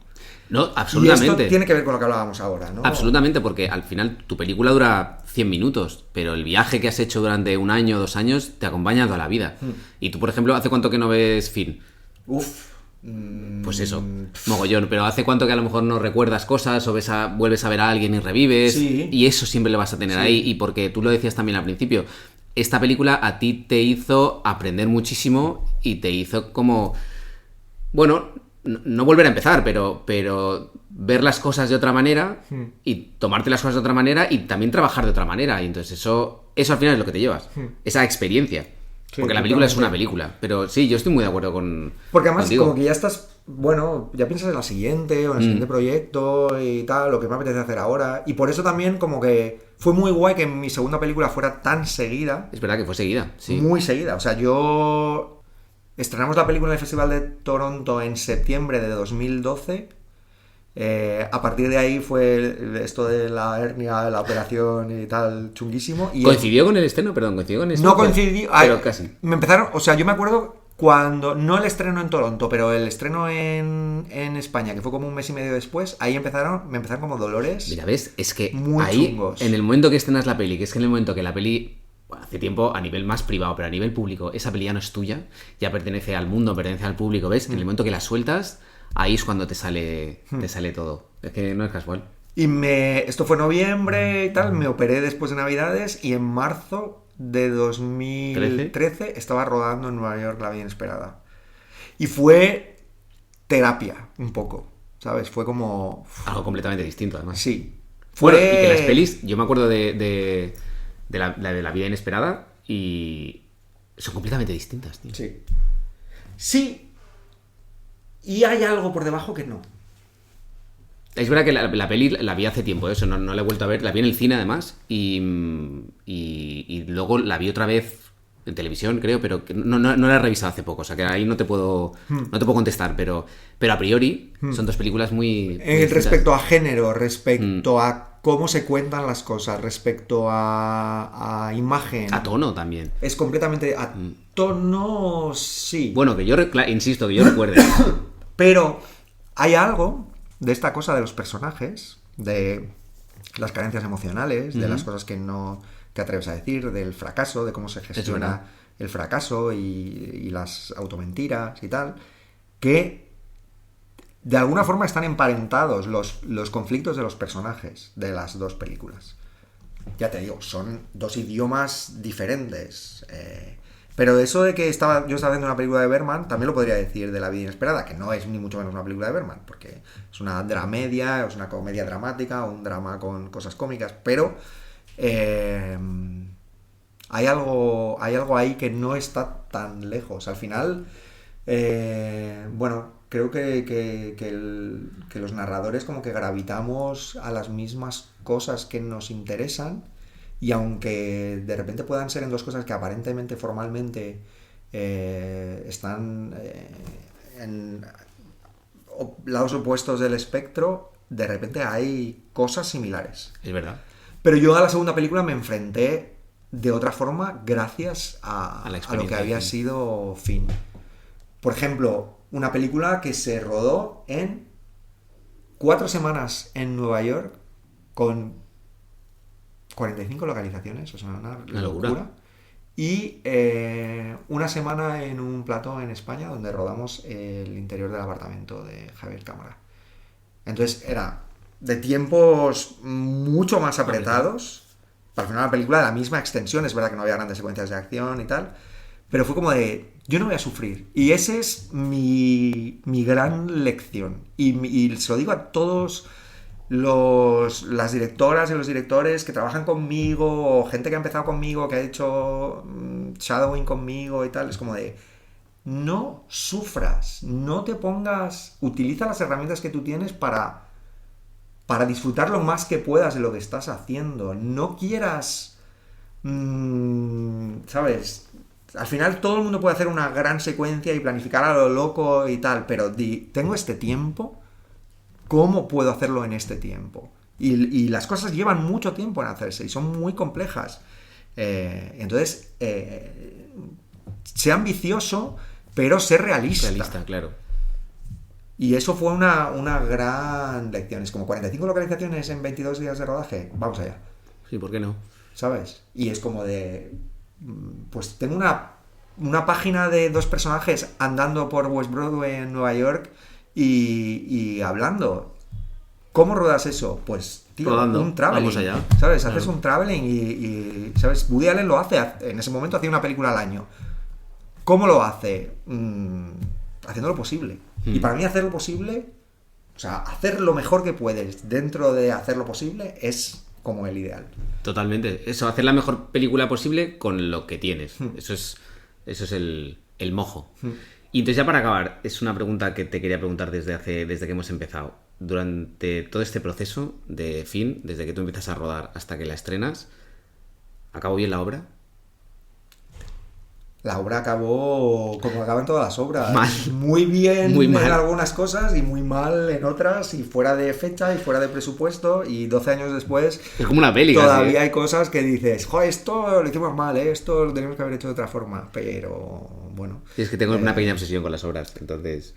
No, Y absolutamente. esto tiene que ver con lo que hablábamos ahora, ¿no? Absolutamente, porque al final tu película dura 100 minutos, pero el viaje que has hecho durante 1 año o 2 años te acompaña toda la vida. Y tú, por ejemplo, ¿hace cuánto que no ves Fin? Uf. Pues eso, mogollón. Pero ¿hace cuánto que a lo mejor no recuerdas cosas o vuelves a ver a alguien y revives? Sí. Y eso siempre lo vas a tener ahí. Y porque tú lo decías también al principio, esta película a ti te hizo aprender muchísimo y te hizo como... Bueno, no volver a empezar, pero ver las cosas de otra manera y tomarte las cosas de otra manera y también trabajar de otra manera. Y entonces eso al final es lo que te llevas. Esa experiencia. Sí, porque la película es totalmente. una película. Pero sí, yo estoy muy de acuerdo con... Porque además contigo. como que ya estás, bueno, ya piensas en la siguiente o en el siguiente proyecto y tal, lo que me apetece hacer ahora. Y por eso también como que fue muy guay que mi segunda película fuera tan seguida. Es verdad que fue seguida, sí. Muy seguida. O sea, yo... Estrenamos la película en el Festival de Toronto en septiembre de 2012. A partir de ahí fue esto de la hernia, la operación y tal, chunguísimo. Y ¿Coincidió con el estreno? Perdón, ¿coincidió con el estreno? no coincidí, Pero casi. me empezaron, o sea, yo me acuerdo cuando, no el estreno en Toronto, pero el estreno en España, que fue como un mes y medio después, ahí me empezaron como dolores. Mira, ¿ves? Es que Muy ahí, chungos. en el momento que estrenas la peli, que es que en el momento que la peli, bueno, hace tiempo a nivel más privado, pero a nivel público, esa peli ya no es tuya, ya pertenece al mundo, pertenece al público, ¿ves? En el momento que la sueltas, ahí es cuando te sale todo. Es que no es casual. Y esto fue noviembre y tal, me operé después de Navidades y en marzo de 2013 estaba rodando en Nueva York La Vida Inesperada. Y fue terapia, un poco, ¿sabes? Fue como... Algo completamente distinto, además. Sí. Bueno, y que las pelis, yo me acuerdo de la vida inesperada y son completamente distintas, tío. Sí. Sí. Y hay algo por debajo que no. Es verdad que la peli la vi hace tiempo, eso no la he vuelto a ver, la vi en el cine además y luego la vi otra vez en televisión, creo, pero que no la he revisado hace poco, o sea que ahí no te puedo contestar, pero a priori son dos películas muy distintas. Respecto a género, respecto a cómo se cuentan las cosas, respecto a imagen. A tono también. Es completamente... A tono, sí. Bueno, que yo, insisto, que yo recuerde. Pero hay algo de esta cosa de los personajes, de las carencias emocionales, de las cosas que no te atreves a decir, del fracaso, de cómo se gestiona el fracaso y las automentiras y tal, que de alguna forma están emparentados los conflictos de los personajes de las dos películas. Ya te digo, son dos idiomas diferentes. Pero eso de que yo estaba viendo una película de Bergman, también lo podría decir de La vida inesperada, que no es ni mucho menos una película de Bergman, porque es una dramedia, es una comedia dramática, un drama con cosas cómicas, pero hay algo ahí que no está tan lejos. Al final, bueno, creo que los narradores como que gravitamos a las mismas cosas que nos interesan, y aunque de repente puedan ser en dos cosas que aparentemente, formalmente, están en lados opuestos del espectro, de repente hay cosas similares. Es verdad. Pero yo a la segunda película me enfrenté de otra forma gracias a lo que había sido Fin. Por ejemplo, una película que se rodó en 4 semanas en Nueva York con 45 localizaciones, o sea, una locura. Y una semana en un plató en España donde rodamos el interior del apartamento de Javier Cámara. Entonces era de tiempos mucho más apretados para filmar una película de la misma extensión. Es verdad que no había grandes secuencias de acción y tal, pero fue como de, yo no voy a sufrir. Y esa es mi gran lección. Y se lo digo a todos las directoras y los directores que trabajan conmigo, o gente que ha empezado conmigo, que ha hecho shadowing conmigo y tal. Es como de, no sufras, no te pongas, utiliza las herramientas que tú tienes para disfrutar lo más que puedas de lo que estás haciendo. No quieras, ¿sabes? Al final todo el mundo puede hacer una gran secuencia y planificar a lo loco y tal, pero tengo este tiempo, ¿cómo puedo hacerlo en este tiempo? Y las cosas llevan mucho tiempo en hacerse y son muy complejas. Entonces, sé ambicioso, pero sé realista. Realista, claro. Y eso fue una gran lección. Es como 45 localizaciones en 22 días de rodaje. Vamos allá. Sí, ¿por qué no? ¿Sabes? Y es como de... Pues tengo una página de 2 personajes andando por West Broadway en Nueva York y hablando. ¿Cómo rodas eso? Pues, tío, rodando. Un traveling. Vamos allá. ¿Sabes? Haces un traveling y ¿sabes? Woody Allen lo hace. En ese momento hacía una película al año. ¿Cómo lo hace? Haciendo lo posible. Y para mí hacer lo posible, o sea, hacer lo mejor que puedes dentro de hacer lo posible es como el ideal. Totalmente. Eso, hacer la mejor película posible con lo que tienes. Eso es el mojo. Y entonces, ya para acabar, es una pregunta que te quería preguntar desde que hemos empezado. Durante todo este proceso de Fin, desde que tú empiezas a rodar hasta que la estrenas, ¿acabó bien la obra? La obra acabó como acaban todas las obras. Mal. Muy bien Muy mal en algunas cosas y muy mal en otras, y fuera de fecha y fuera de presupuesto, y 12 años después Es como una peli, todavía casi, hay cosas que dices, joder, esto lo hicimos mal, esto lo teníamos que haber hecho de otra forma, pero bueno. Es que tengo una pequeña obsesión con las obras, entonces...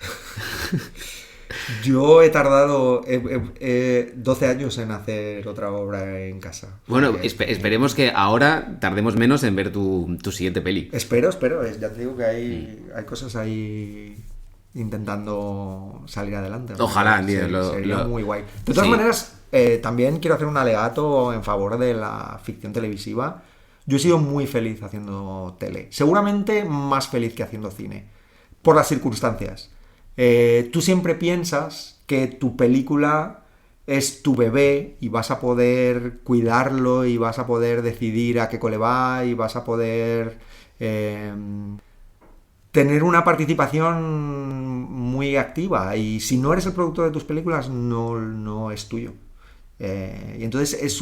Yo he tardado 12 años en hacer otra obra en casa. Bueno, esperemos que ahora tardemos menos en ver tu siguiente peli. Espero. Ya te digo que hay cosas ahí intentando salir adelante. Ojalá, sería muy guay. De todas maneras, también quiero hacer un alegato en favor de la ficción televisiva. Yo he sido muy feliz haciendo tele. Seguramente más feliz que haciendo cine. Por las circunstancias. Tú siempre piensas que tu película es tu bebé y vas a poder cuidarlo y vas a poder decidir a qué cole va y vas a poder tener una participación muy activa, y si no eres el productor de tus películas no es tuyo. Y entonces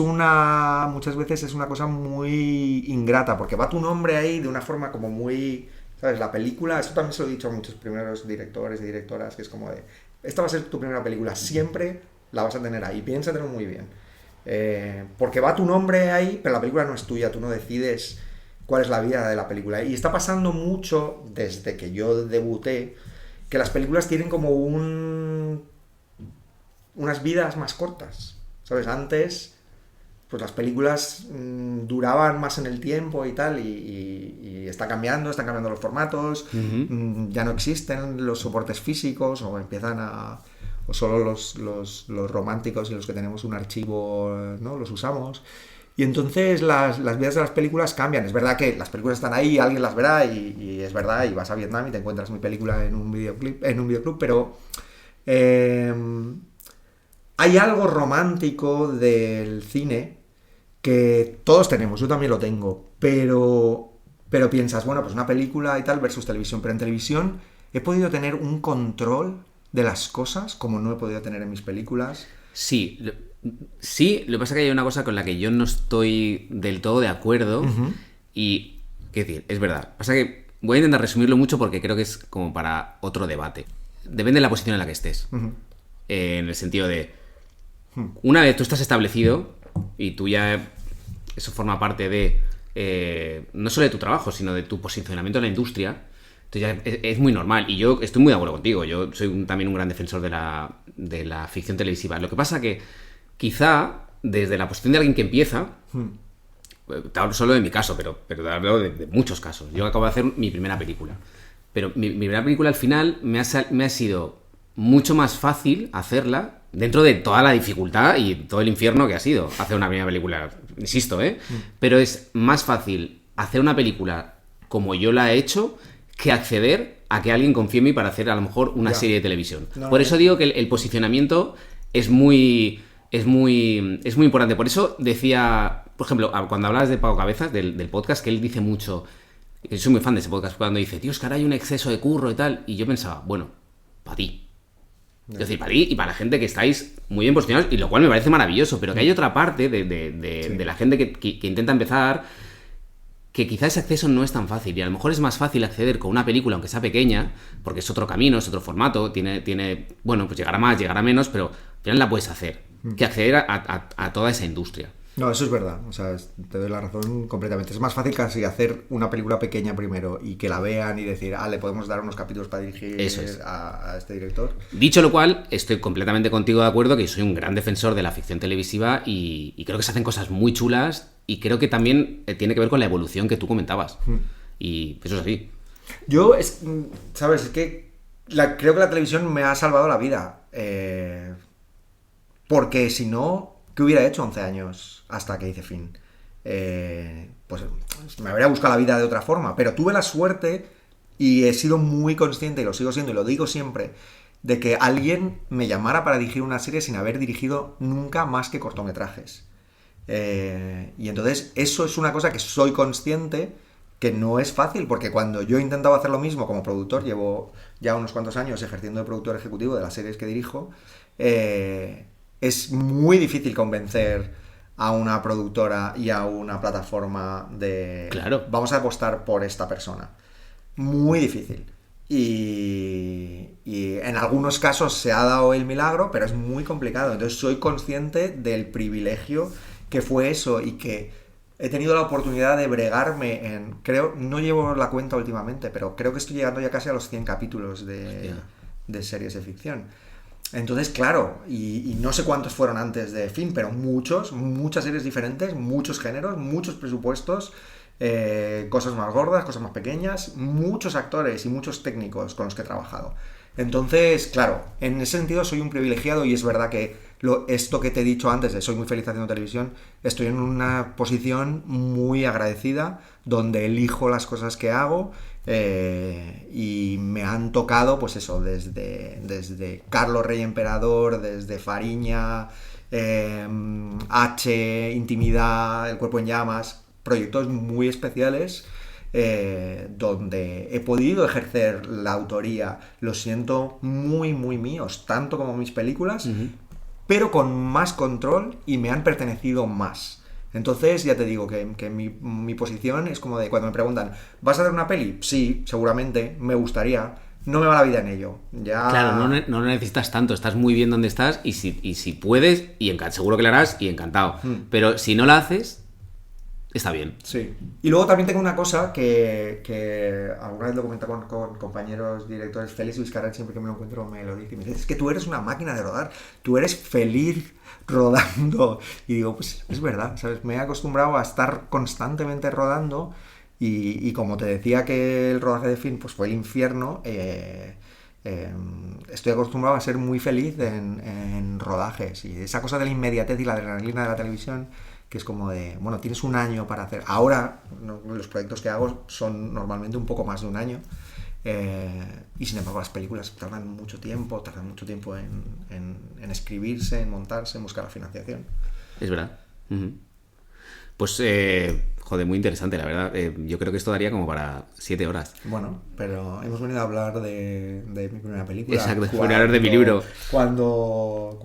muchas veces es una cosa muy ingrata, porque va tu nombre ahí de una forma como muy, ¿sabes? La película, esto también se lo he dicho a muchos primeros directores y directoras, que es como de, esta va a ser tu primera película, siempre la vas a tener ahí, piénsatelo muy bien. Porque va tu nombre ahí, pero la película no es tuya, tú no decides cuál es la vida de la película. Y está pasando mucho desde que yo debuté, que las películas tienen como unas vidas más cortas, ¿sabes? Antes, pues las películas duraban más en el tiempo y tal, y están cambiando los formatos, ya no existen los soportes físicos, o empiezan o solo los románticos y los que tenemos un archivo, ¿no? Los usamos. Y entonces las vidas de las películas cambian. Es verdad que las películas están ahí, alguien las verá, y es verdad, y vas a Vietnam y te encuentras mi película en un videoclub, pero hay algo romántico del cine que todos tenemos, yo también lo tengo, pero piensas, bueno, pues una película y tal versus televisión, pero en televisión he podido tener un control de las cosas como no he podido tener en mis películas. Sí, sí, lo que pasa es que hay una cosa con la que yo no estoy del todo de acuerdo. Y, qué decir, es verdad. Pasa que voy a intentar resumirlo mucho porque creo que es como para otro debate. Depende de la posición en la que estés. En el sentido de, una vez tú estás establecido y tú ya, eso forma parte de, no solo de tu trabajo, sino de tu posicionamiento en la industria. Entonces ya es muy normal, y yo estoy muy de acuerdo contigo. Yo soy también un gran defensor de la ficción televisiva. Lo que pasa que quizá desde la posición de alguien que empieza, te hablo solo de mi caso, pero te hablo de muchos casos. Yo acabo de hacer mi primera película, pero mi primera película al final me ha sido mucho más fácil hacerla dentro de toda la dificultad y todo el infierno que ha sido hacer una primera película, insisto, pero es más fácil hacer una película como yo la he hecho que acceder a que alguien confíe en mí para hacer a lo mejor una serie de televisión. Por eso digo que el posicionamiento es muy importante. Por eso decía, por ejemplo, cuando hablabas de Pau Cabezas, del podcast, que él dice mucho, que soy muy fan de ese podcast, cuando dice, tío, es que ahora hay un exceso de curro y tal, y yo pensaba, bueno, para ti. Es decir, para ti y para la gente que estáis muy bien posicionados, y lo cual me parece maravilloso, pero que hay otra parte de la gente que intenta empezar, que quizá ese acceso no es tan fácil, y a lo mejor es más fácil acceder con una película, aunque sea pequeña, porque es otro camino, es otro formato, tiene bueno, pues llegará más, llegará menos, pero al final la puedes hacer, que acceder a toda esa industria. No, eso es verdad, o sea, te doy la razón completamente. Es más fácil casi hacer una película pequeña primero y que la vean y decir, le podemos dar unos capítulos para dirigir a este director. Dicho lo cual, estoy completamente contigo de acuerdo, que soy un gran defensor de la ficción televisiva, y creo que se hacen cosas muy chulas, y creo que también tiene que ver con la evolución que tú comentabas. Y eso es así. Yo, ¿sabes? Es que creo que la televisión me ha salvado la vida. Porque si no, ¿qué hubiera hecho 11 años hasta que hice Fin? Pues me habría buscado la vida de otra forma, pero tuve la suerte y he sido muy consciente, y lo sigo siendo y lo digo siempre, de que alguien me llamara para dirigir una serie sin haber dirigido nunca más que cortometrajes. Y entonces eso es una cosa que soy consciente que no es fácil, porque cuando yo intentaba hacer lo mismo como productor, llevo ya unos cuantos años ejerciendo de productor ejecutivo de las series que dirijo, es muy difícil convencer a una productora y a una plataforma de... Claro. Vamos a apostar por esta persona. Muy difícil. Y en algunos casos se ha dado el milagro, pero es muy complicado. Entonces soy consciente del privilegio que fue eso, y que he tenido la oportunidad de bregarme creo, no llevo la cuenta últimamente, pero creo que estoy llegando ya casi a los 100 capítulos de series de ficción. Entonces, claro, y no sé cuántos fueron antes de Fin, pero muchas series diferentes, muchos géneros, muchos presupuestos, cosas más gordas, cosas más pequeñas, muchos actores y muchos técnicos con los que he trabajado. Entonces, claro, en ese sentido soy un privilegiado, y es verdad que esto que te he dicho antes de soy muy feliz haciendo televisión, estoy en una posición muy agradecida donde elijo las cosas que hago, y me han tocado, pues eso, desde Carlos Rey Emperador, desde Fariña, H, Intimidad, El Cuerpo en Llamas, proyectos muy especiales, donde he podido ejercer la autoría. Los siento muy, muy míos, tanto como mis películas, pero con más control y me han pertenecido más. Entonces, ya te digo que mi posición es como de cuando me preguntan, ¿vas a hacer una peli? Sí, seguramente, me gustaría. No me va la vida en ello. Ya... Claro, no lo necesitas tanto, estás muy bien donde estás y si puedes, seguro que lo harás y encantado. Pero si no la haces, está bien. Sí. Y luego también tengo una cosa que alguna vez lo comento con compañeros directores. Félix Vizcarra, siempre que me lo encuentro me lo dice. Me dice, es que tú eres una máquina de rodar. Tú eres feliz rodando. Y digo, pues es verdad, ¿sabes? Me he acostumbrado a estar constantemente rodando. Y como te decía que el rodaje de film pues fue el infierno, estoy acostumbrado a ser muy feliz en rodajes. Y esa cosa de la inmediatez y la adrenalina de la televisión, que es como de, bueno, tienes un año para hacer. Ahora, los proyectos que hago son normalmente un poco más de un año. Y sin embargo las películas tardan mucho tiempo en escribirse, en montarse, en buscar la financiación. Es verdad. Uh-huh. Pues... Joder, muy interesante, la verdad. Yo creo que esto daría como para 7 horas. Bueno, pero hemos venido a hablar de mi primera película. Exacto, hemos venido a hablar de mi libro. Cuando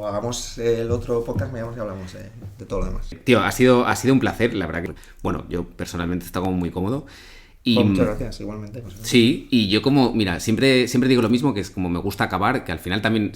hagamos el otro podcast, me llamamos y hablamos de todo lo demás. Tío, ha sido un placer, la verdad que... Bueno, yo personalmente he estado como muy cómodo. Y, pues muchas gracias, igualmente. Sí, y yo como, mira, siempre digo lo mismo, que es como me gusta acabar, que al final también,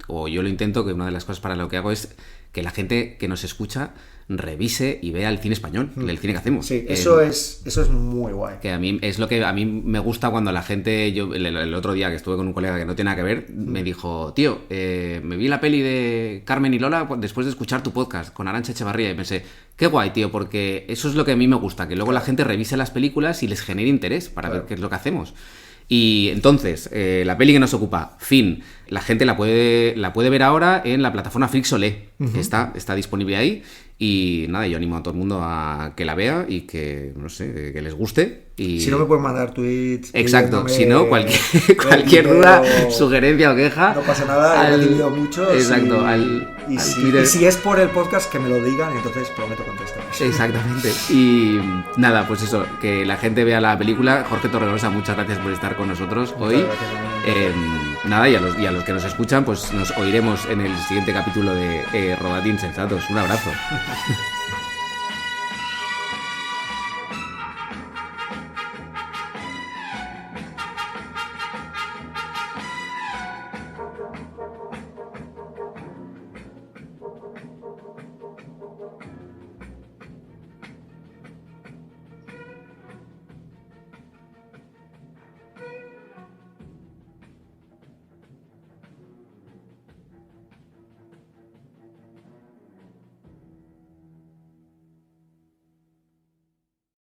o yo lo intento, que una de las cosas para lo que hago es que la gente que nos escucha revise y vea el cine español, el cine que hacemos. Sí, eso es muy guay. Que a mí es lo que a mí me gusta cuando la gente, yo el otro día que estuve con un colega que no tiene nada que ver, me dijo, tío, me vi la peli de Carmen y Lola después de escuchar tu podcast con Arantxa Echevarría y pensé, qué guay, tío, porque eso es lo que a mí me gusta, que luego la gente revise las películas y les genere interés para ver qué es lo que hacemos. Y entonces, la peli que nos ocupa, Fin, la gente la puede ver ahora en la plataforma Flixolé. Está disponible ahí. Y nada, yo animo a todo el mundo a que la vea y que, no sé, que les guste. Y... Si no, me pueden mandar tweets. Exacto, si no, cualquier duda, sugerencia o queja. No pasa nada, he recibido muchos. Exacto, y si es por el podcast, que me lo digan y entonces prometo contestar. Exactamente. Y nada, pues eso, que la gente vea la película. Jorge Torregrosa, muchas gracias por estar con nosotros hoy. Nada, y a los que nos escuchan, pues nos oiremos en el siguiente capítulo de Rodad Insensatos. Un abrazo.